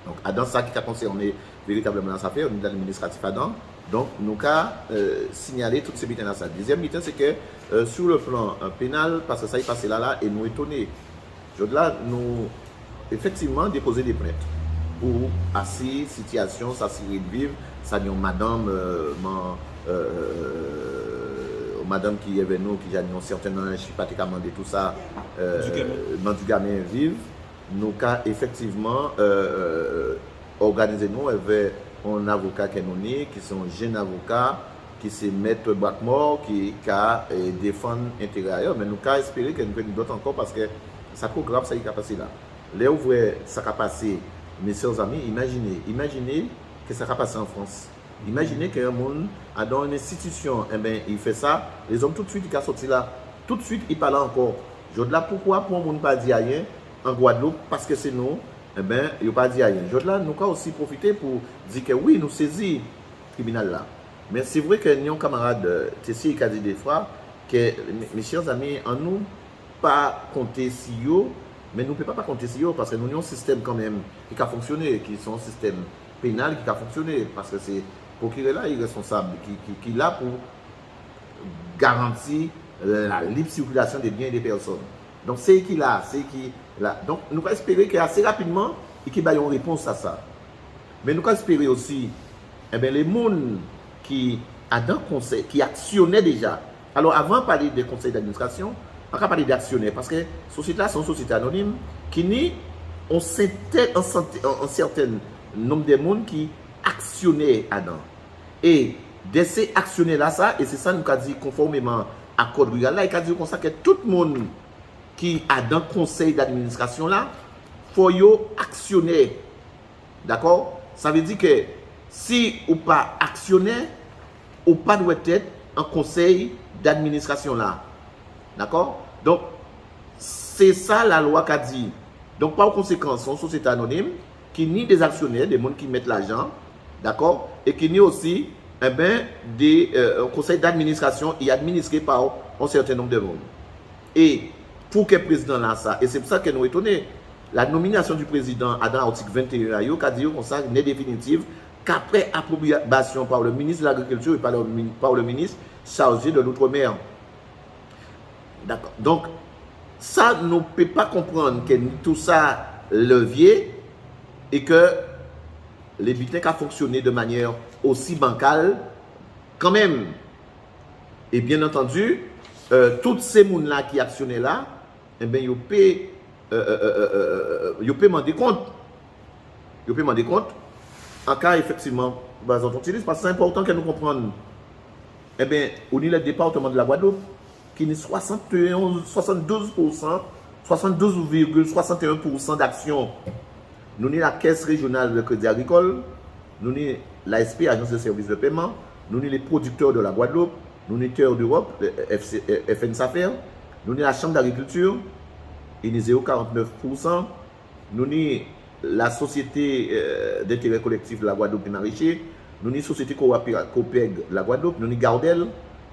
Donc, dans ça qui a concerné véritablement dans affaire, on est administratif dedans. Donc, nous avons signalé toutes ces bitains dans ça. Deuxième bitain, c'est que sur le plan pénal, parce que ça est passé là, et nous étonnés. Là, nous, effectivement, déposer des plaintes pour assis, situation, ça s'y vivre, ça dit madame, madame qui est venue, qui a un certain âge, pratiquement de tout ça, dans du gamin vive, nous avons effectivement organisé nous avec un avocat qui sont jeunes avocats, qui se mettent Blackmore, qui a défendre l'intérêt. Mais nous avons espéré que nous avons d'autres encore parce que ça trop grave, ça y est passé là. Là où ça a passé, mes chers amis, imaginez que ça a passé en France. Imaginez qu'un monde a dans une institution, eh bien, il fait ça, les hommes tout de suite, ils sont sortis là, tout de suite, ils parlent encore. Je dis là, pourquoi pour un monde pas dit rien en Guadeloupe? Parce que c'est nous eh bien, il n'y a pas dit rien. Je là, nous avons aussi profité pour dire que oui, nous saisissons le tribunal là. Mais c'est vrai que nos camarades, Tessie qui a dit des fois, que mes chers amis, en nous, pas compter sur eux, mais nous ne pouvons pas compter sur eux parce que nous avons un système quand même qui a fonctionné, qui est un système pénal qui a fonctionné, parce que c'est le procureur là, il est responsable, qui est là pour garantir la libre circulation des biens et des personnes. Donc c'est qui là, c'est qui là. Donc nous allons espérer qu'assez rapidement, il y ait une réponse à ça. Mais nous allons espérer aussi, eh bien, les gens qui a dans conseil, qui actionnaient déjà. Alors avant de parler des conseils d'administration, on va parler d'actionnaires parce que la société là, c'est une société anonyme qui nie un certain nombre de monde qui actionnaient dedans. Et de ces actionnaires là, ça, et c'est ça nous avons dit conformément à Code rural là, il a dit comme ça que tout le monde qui a dans le conseil d'administration là, il faut actionner. D'accord? Ça veut dire que si ou pas actionnaire, ou pas doit être un conseil d'administration là. D'accord? Donc, c'est ça la loi qui a dit. Donc, par conséquent, c'est une société anonyme qui nie des actionnaires, des gens qui mettent l'argent, d'accord? Et qui nie aussi eh ben, des conseils d'administration et administré par un certain nombre de monde. Et pour que le président lance ça, et c'est pour ça que nous étonnés, la nomination du président dans l'article 21, qui a dit que ça n'est définitive qu'après approbation par le ministre de l'Agriculture et par le ministre chargé de l'Outre-mer. D'accord. Donc, ça ne peut pas comprendre que tout ça levier et que les bulletins ont fonctionné de manière aussi bancale quand même. Et bien entendu, tous ces gens-là qui actionnaient là, eh bien, ils peuvent demander compte. Ils peuvent demander compte en cas effectivement, parce que c'est important que nous comprenions. Eh bien, au niveau du département de la Guadeloupe, qui est 72,61% d'actions. Nous avons la Caisse régionale de crédit agricole, nous avons l'ASP, Agence de services de paiement, nous avons les producteurs de la Guadeloupe, nous avons Terre d'Europe, FN Safer, nous avons la Chambre d'agriculture, Iniseo 49%, nous avons la Société d'intérêt collectif de la Guadeloupe et Maraîcher, nous avons la Société Copeg de la Guadeloupe, nous avons Gardel,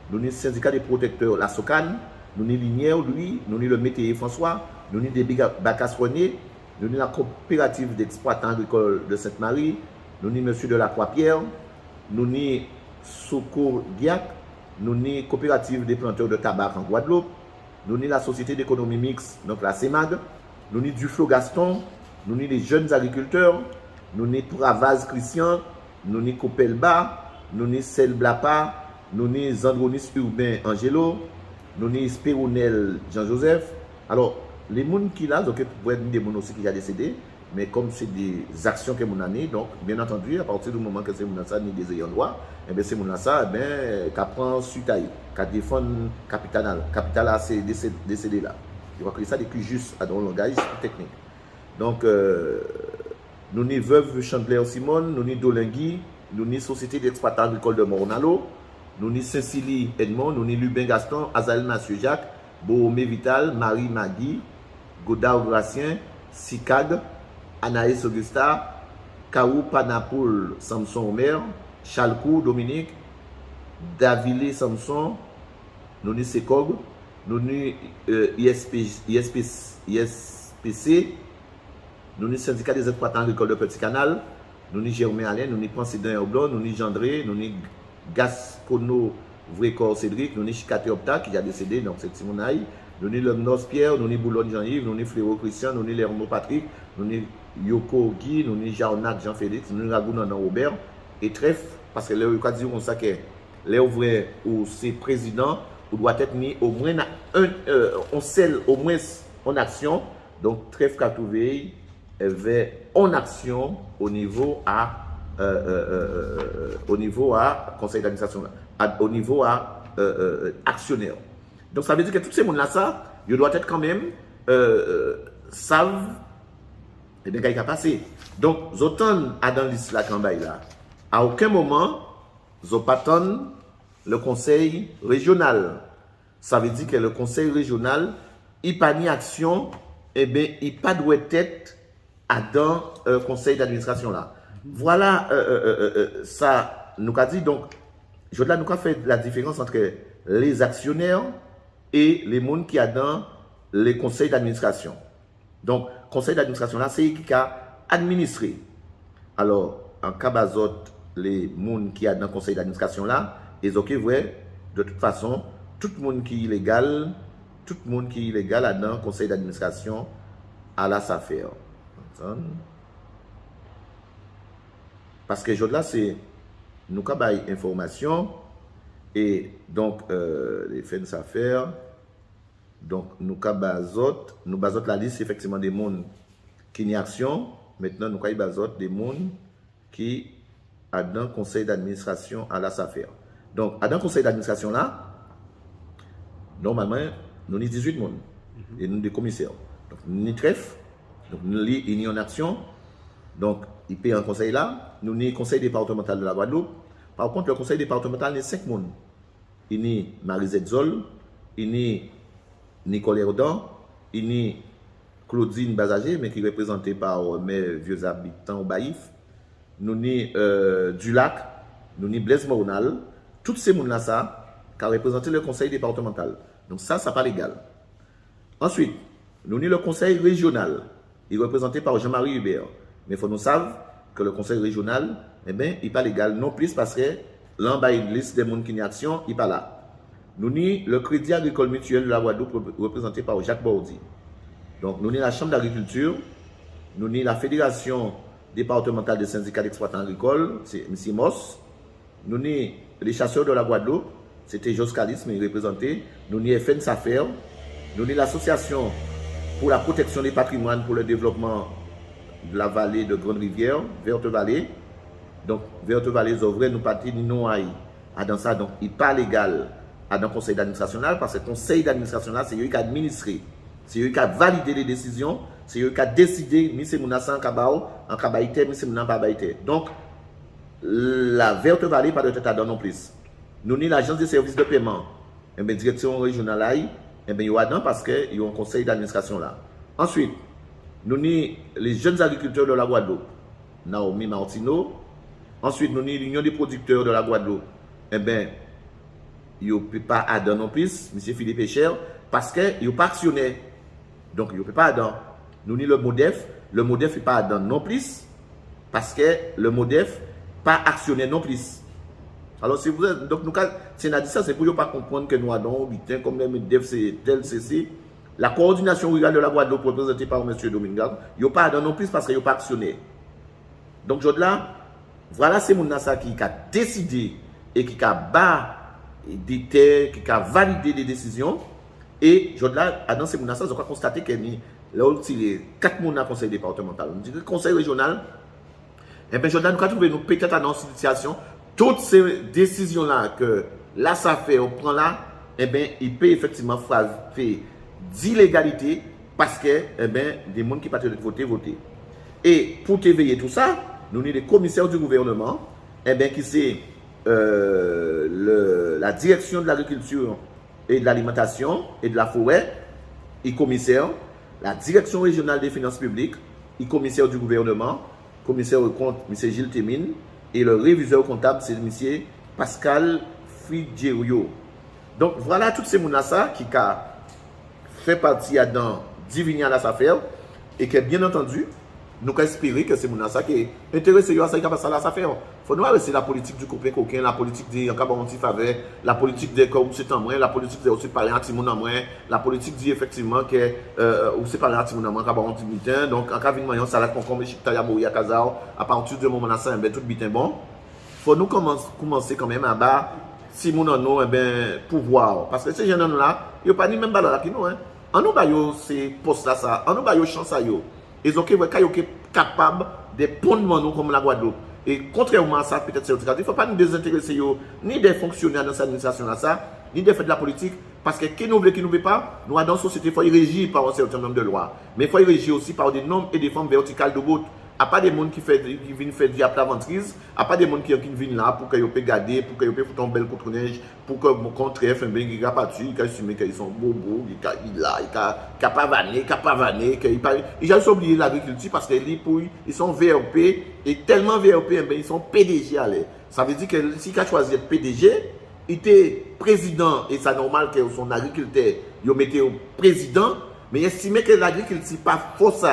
nous avons le syndicat des protecteurs, la SOCAN, nous avons Linière, lui, nous avons le métayer François, nous avons des Bacassoigné, nous avons la coopérative d'exploitants agricoles de Sainte-Marie, nous avons Monsieur de la Croix-Pierre, nous avons Soco Diac, nous avons la coopérative des planteurs de tabac en Guadeloupe, nous avons la société d'économie mixte, donc la CEMAG, nous avons Duflo Gaston, nous avons les jeunes agriculteurs, nous avons Travaz Christian, nous avons Copelba, nous avons Sel Blapa, nous avons Zandronis Urbain Angelo, nous avons Spéronel Jean-Joseph. Alors, les gens qui là, donc, pour être des gens aussi qui ont décédé, mais comme c'est des actions que nous avons, donc, bien entendu, à partir du moment que ces gens ni des ayants droit, et bien, ces gens eh bien, qui prend suite à eux, qui défend capital. Capital a décédé là. Je crois que ça, c'est plus juste dans le langage technique. Donc, nous avons Veuve Chandler Simone, nous avons Dolingui, nous avons Société d'exploitation agricole de Mornalo, nous avons Cécilie Edmond, nous avons Lubin Gaston, Azael Mathieu Jacques, Bohomé Vital, Marie Magui, Godard Gracien, Sicag, Anaïs Augusta, Kaou Panapoul Samson Omer, Chalcou Dominique, Davile Samson, nous avons Secog, nous avons ISPC, nous avons syndicat des exploitants agricoles de Petit Canal, nous avons Germain Alain, nous avons Pensidin Oblon, nous avons Gendré, nous avons Gascono Vrécor Cédric, nous avons Chikate Opta qui a décédé, donc c'est Timonaï, nous avons Lemnos Pierre, nous avons Boulogne Jean-Yves, nous avons Fléau Christian, nous avons Lermo Patrick, nous avons Yoko Guy, nous avons Jarnac Jean-Félix, nous avons Ragounan Robert, et Trèfle, parce que là, il dit comme ça que les ouvriers ou ses présidents doit être mis au moins on scelle au moins en action, donc Trèfle qu'a trouvé en action au niveau à conseil d'administration, au niveau à actionnaire. Donc ça veut dire que tous ces gens-là, ça, ils doivent être quand même savent et bien qu'il a passé. Donc, autant à dans liste la campagne là, à aucun moment, ils pas le conseil régional. Ça veut dire que le conseil régional, il pas ni action, et bien il pas doit être dans le conseil d'administration là. Voilà, ça nous a dit, donc, je nous a fait la différence entre les actionnaires et les gens qui sont dans les conseils d'administration. Donc, conseil d'administration là, c'est qui a administré. Alors, en cas d'azot, les gens qui sont dans le conseil d'administration là, ils ont vrai, de toute façon, tout le monde qui est illégal, dans le conseil d'administration à la SAFER. Parce que là, c'est nous avons information et donc les faits de SAFER. Donc, nous avons la liste effectivement des gens qui ont une action. Maintenant, nous avons des gens qui sont dans le conseil d'administration à la SAFER. Donc, dans le conseil d'administration là, normalement, nous avons 18 personnes et nous avons des commissaires. Donc, nous avons trèfle, donc nous avons en action. Donc, il paye un conseil là. Nous avons le conseil départemental de la Guadeloupe. Par contre, le conseil départemental, il y a 5 personnes. Il y a Marie-Zette Zol, il y a Nicole Erdan, il y a Claudine Bazagé, mais qui est représentée par mes vieux habitants au Baïf. Nous avons Dulac, nous avons Blaise Moronal. Tous ces gens-là, ça, qui ont représenté le conseil départemental. Donc ça, ça n'est pas légal. Ensuite, nous avons le conseil régional. Il est représenté par Jean-Marie Hubert. Mais il faut nous savoir que le conseil régional, eh bien, il n'est pas légal non plus parce que l'en-bas, une liste des gens qui ont une action, il n'est pas là. Nous avons le Crédit agricole mutuel de la Guadeloupe représenté par Jacques Bordi. Donc, nous avons la Chambre d'agriculture, nous avons la Fédération départementale des syndicats d'exploitants agricoles, c'est M. Moss. Nous avons les chasseurs de la Guadeloupe, c'était Jos Calis, mais représenté. Nous avons FN Safer, nous avons l'association pour la protection des patrimoines pour le développement de la vallée de Grande-Rivière, Verte Vallée. Donc, Verte Vallée, vrai, nous partons non à dans ça. Donc, il n'est pas légal à dans le conseil d'administration parce que le conseil d'administration, c'est eux qui administré. C'est eux qui ont validé les décisions. C'est eux qui ont décidé, mais c'est mon en Kabao, en Kabaïté, mais c'est mon en Babaïté. Donc, la Verte Vallée, pas de tête à dans non plus. Nous avons l'agence de services de paiement. Et bien, direction régionale, et bien, il y a dedans parce qu'il y a un conseil d'administration là. Ensuite, nous avons les jeunes agriculteurs de la Guadeloupe, Naomi Martino. Ensuite, nous avons l'union des producteurs de la Guadeloupe. Eh bien, il ne peut pas adhérer non plus, M. Philippe Echer, parce qu'il n'est pas actionnaire. Donc, il ne peut pas adhérer. Nous avons le MODEF. Le MODEF n'est pas adhérer non plus, parce que le MODEF n'est pas actionnaire non plus. Alors, si vous êtes, donc, nous, si on a dit ça, c'est pour ne pas comprendre que nous avons, comme le MODEF, c'est tel, c'est. La coordination rurale de la Guadeloupe, représentée par M. Domingue, il n'y a pas adhérer non plus parce qu'il n'est pas actionnaire. Donc, là, voilà, c'est mon ça qui a décidé et qui a des terres, qui a validé des décisions. Et là, dans ces gens-là, je crois constater qu'il y a 4 personnes dans le conseil départemental. On dit que le conseil régional, et bien, nous avons trouvé peut-être dans une situation, toutes ces décisions-là que là, ça fait, on prend là, eh bien, il peut effectivement faire d'illégalité parce que, eh bien, des gens qui partent de voter. Et pour éveiller tout ça, nous avons des commissaires du gouvernement, eh bien, qui c'est la direction de l'agriculture et de l'alimentation et de la forêt, et commissaire, la direction régionale des finances publiques, et commissaire du gouvernement, commissaire au compte, M. Gilles Témine, et le réviseur comptable, c'est M. Pascal Frigerio. Donc voilà toutes ces gens-là qui a fait partie dans Divinian à l'affaire et que bien entendu, nous espérons que c'est mon ça qui est intéressé à ça qui passe à la affaire. Faut nous arrêter la politique du copain coquin, la politique des anti faveur, la politique des comme c'est en moins, la politique des aussi parler anti mon en moins, la politique dit effectivement que ou c'est parler anti mon en moins capable anti bitin. Donc en cas de moyen ça la concombre chipta ya boya kazao à partir de moment là ça ben tout bitin bon. Faut nous commencer quand même à bas si mon en nous ben pouvoir parce que ces jeunes là, ils pas ni même balle là qui nous hein. En nous ba yo c'est poste là ça, en nous ba yo chance ça yo. Ils ont capable de pondre nous comme la Guadeloupe. Et contrairement à ça, peut-être c'est autre cas. Il ne faut pas nous désintéresser ni des fonctionnaires dans cette administration là ça, ni des faits de la politique, parce que qui nous veut, qui nous veut pas, nous dans la société, il faut y régir par un certain nombre de lois. Mais il faut y régir aussi par des normes et des formes verticales de vote. à pas des gens qui viennent faire du ventrise, à pas des gens qui viennent là pour que vous puissiez garder, pour que vous puissiez foutre un bel contre-neige, pour que vous contre un bien qui capable ils assumer qu'ils sont bobos, ils là, ils pavaner, ils ont oublié l'agriculture parce que ils sont VRP et tellement VRP, ils sont PDG à l'air. Ça veut dire que si il a choisi d'être PDG, il était président et c'est normal que son agriculteur, il mettait au président, mais il estimait que l'agriculture n'est pas fausse.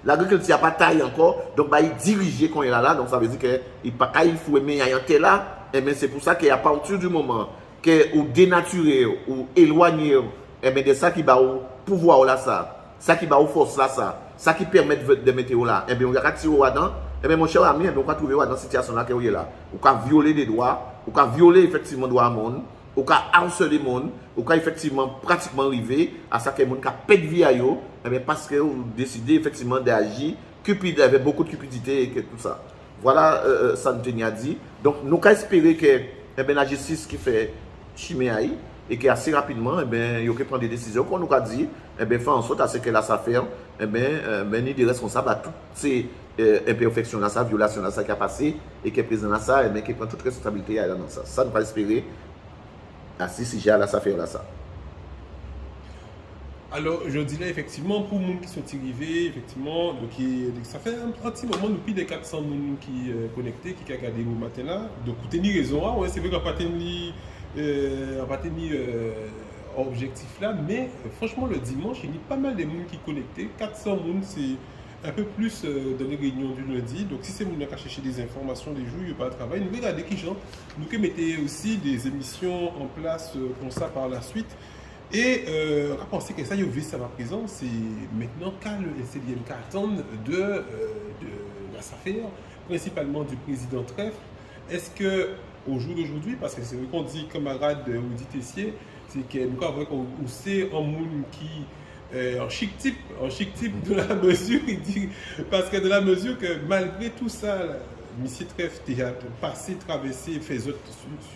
L'agriculture n'a pas taille encore, donc bah, il dirigeait quand il est là, donc ça veut dire qu'il faut aimer y là, et bien c'est pour ça qu'à partir du moment que vous dénaturez ou éloignez, et bien de ça qui va au pouvoir là ça qui va au force là ça qui permet de mettre là, et bien on va tirer là-dedans, et bien mon cher ami, on va trouver dans cette situation là que vous êtes là, vous pouvez violer des droits, vous pouvez violer effectivement droit à monde, vous pouvez harceler le monde, vous pouvez effectivement pratiquement arriver à ça que le monde a pète vie à eux, parce que vous décidez effectivement d'agir avec beaucoup de cupidité et que tout ça. Voilà, ça nous tenait à dire. Donc, nous avons espéré que la justice qui fait chiméaï et que assez rapidement, il peut prendre des décisions, comme nous avons dit, faire en sorte à ce que la SAFER ni des responsables à toutes ces imperfections, ces violations qui a passé et que le président qui prend toute responsabilité dans ça. Ça, nous avons espéré à si j'ai à la SAFER là ça. Alors, je dis là, effectivement, pour les gens qui sont arrivés, effectivement, donc, ça fait un petit moment, nous, plus de 400 personnes qui sont connectés, qui ont regardé le matin là. Donc, vous avez raison, ouais, c'est vrai qu'on n'a pas tenu objectif là, mais franchement, le dimanche, il y a pas mal de monde qui sont connectés. 400 personnes, c'est un peu plus dans les réunions du lundi. Donc, si c'est monde qui a cherché des informations des jours, il n'y a pas de travail. Nous regardons qui gens, nous qui mettons aussi des émissions en place comme ça par la suite. Et à penser que ça, il y a ça va présent, c'est maintenant qu'à le SLDM qui attend de la SAFER, principalement du président Trèfle. Est-ce que au jour d'aujourd'hui, parce que c'est vrai qu'on dit camarade Audit Tessier, c'est que nous avons aussi un monde qui en chic type de la mesure, il dit, parce que de la mesure que malgré tout ça, M. Trèfle a passé, traversé, fait autres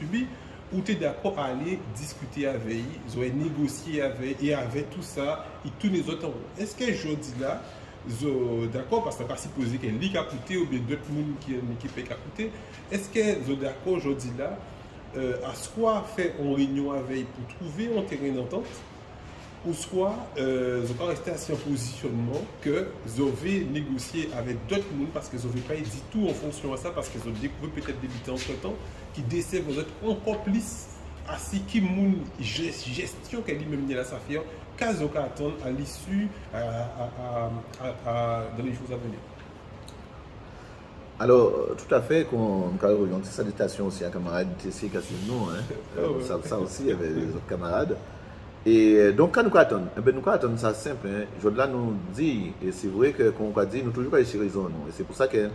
subi. Ou tu es d'accord à aller discuter avec eux, ils ont négocié avec et avec tout ça, et tous les autres. Est-ce que je dis là, d'accord, parce que tu n'as pas supposé qu'il y a coûté ou bien d'autres personnes qui payent à coûter, est-ce que vous d'accord, je dis là, à soit faire une réunion avec eux pour trouver un terrain d'entente, ou soit vous pouvez rester assis en positionnement que vous avez négocié avec d'autres personnes parce que vous n'avez pas dit tout en fonction de ça, parce que vous avez découvert peut-être des bêtises entre-temps qui décèdent vous êtes encore plus assis qui moun gestion qu'elle dit même la SAFER qu'à attendre à l'issue dans les jours à venir. Alors, tout à fait, quand on sa salutation aussi à camarade TC qui a suivi nous, ça aussi, il y avait les autres camarades. Et donc, quand nous attendons, nous attendons ça simple. Je dois nous dire, et c'est vrai que, comme on a dit, nous toujours pas essayer raison. Et c'est pour ça que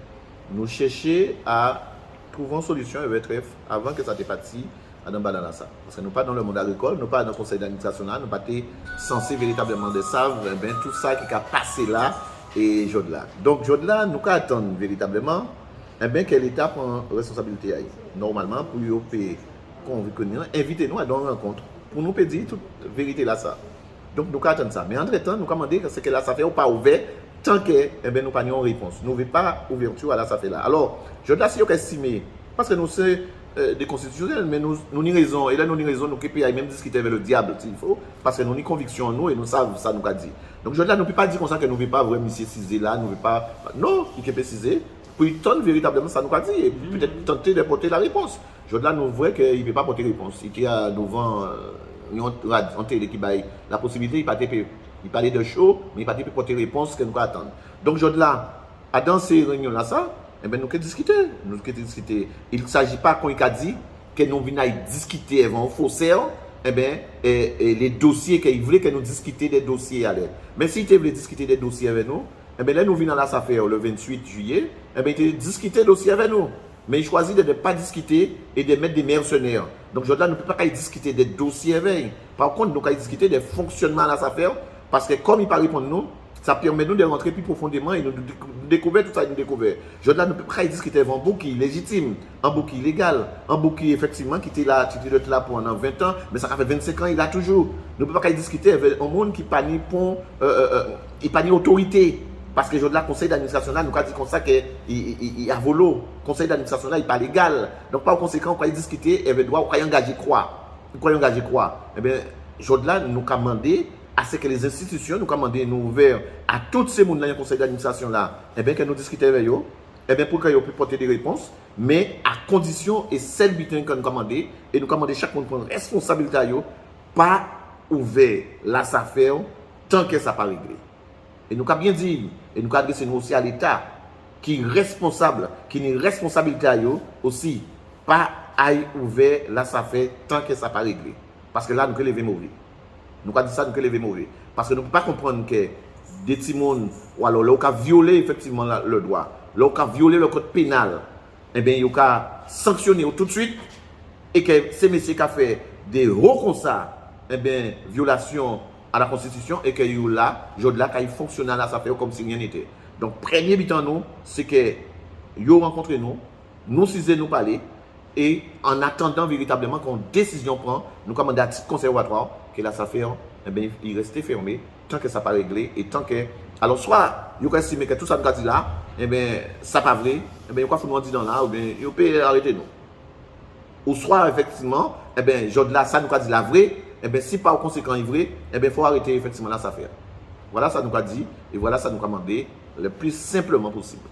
nous cherchons à trouver une solution avec Trèfle avant que ça te parti à dans ça. Parce que nous pas dans le monde agricole, nous pas dans le conseil d'administration, nous pas censés véritablement de savoir tout ça qui a passé là et Jodla. Donc, Jodla, nous attendons véritablement que l'État prend responsabilité. Normalement, pour nous invitez-nous à une rencontre. Pour nous dire toute vérité là ça. Donc nous attendons ça. Mais entre-temps, nous commandons que c'est que la SAFER n'est pas ouvert tant que nous pas une réponse. Nous ne voulons pas ouverture à la SAFER là. Alors, je dois estimer, parce que nous sommes des constitutionnels, mais nous avons une raison. Et là, nous avons une raison, nous pouvons même discuter avec le diable s'il faut, parce que nous avons une conviction en nous et nous savons ça nous a dit. Donc je dois ne peut pas dire comme ça que nous ne voulons pas vraiment monsieur Cizé là, nous ne voulons pas. Non, il peut préciser. Pour y tenter véritablement ça nous a dit et peut-être tenter de porter la réponse. Je dois nous voir qu'il ne peut pas porter réponse. Il y a devant en télé qui baille la possibilité, il parlait de show, mais il ne peut pas porter réponse que nous attendons. Donc je dois, dans ces réunions là ça, nous pouvons discuter. Il ne s'agit pas qu'on a dit que nous venons discuter avant faussaire, les dossiers qu'il voulait que nous discutions des dossiers à l'aide. Mais si tu voulais discuter des dossiers avec nous, là nous venons dans la SAFER le 28 juillet, tu discuter des dossiers avec nous. Mais il choisit de ne pas discuter et de mettre des mercenaires. Donc, je ne peux pas discuter des dossiers éveil. Par contre, nous pouvons discuter des fonctionnements à la SAFER parce que comme il parle pour nous, ça permet nous de rentrer plus profondément et de découvrir tout ça. Je ne peux pas discuter d'un bouc qui est légitime, un bouc qui est légal, un bouc qui effectivement qui était là pendant 20 ans, mais ça fait 25 ans, il a toujours. Nous ne pouvons pas discuter avec un monde qui n'est pas ni autorité. Parce que aujourd'hui, le conseil d'administration là, nous avons dit comme ça qu'il y a volo. Le conseil d'administration là, il n'est pas légal. Donc, par conséquent, on peut discuter, et on peut engager quoi? Eh bien, aujourd'hui, nous avons demandé à ce que les institutions, nous avons demandé, nous ouverts à tous ces gens dans le conseil d'administration là, eh bien, que nous discutions avec eux, eh bien, pour qu'ils puissent porter des réponses, mais à condition et celle que nous avons demandé, et nous avons demandé chaque monde prendre responsabilité à eux, pas ouvert la affaire tant que ça n'a pas réglé. Et nous avons bien dit, et nous avons adressé nous aussi à l'État, qui est responsable, qui a une responsabilité à eux aussi, pas à ouvert la affaire tant que ça n'a pas réglé. Parce que là, nous avons levé mauvais. Nous avons dit ça, nous avons levé mauvais. Parce que nous ne pouvons pas comprendre que des petits monde, ou alors là, on a violé effectivement le droit, là, on a violé le code pénal, eh bien, on a sanctionné tout de suite, et que ces messieurs qui ont fait des hauts comme ça, eh bien, violation à la Constitution, et que là, aujourd'hui, quand ils fonctionnent là, ça fait comme si rien n'était. Donc, premier but en nous, c'est que ils rencontrent nous cisez nous parler, et en attendant véritablement qu'on décision prend, nous commandons à titre conservatoire que la affaire, eh bien, il reste fermé tant que ça n'a pas réglé et tant que. Alors, soit, vous estimez que tout ça nous a dit là, eh bien, ça pas vrai, eh bien, il faut nous dire dans là, ou bien, il peut arrêter nous. Ou soit, effectivement, eh bien, là, ça nous a dit la vraie, eh bien, si par conséquent il est vrai, eh bien, il faut arrêter effectivement la affaire. Voilà ça nous a dit, et voilà ça nous a demandé le plus simplement possible.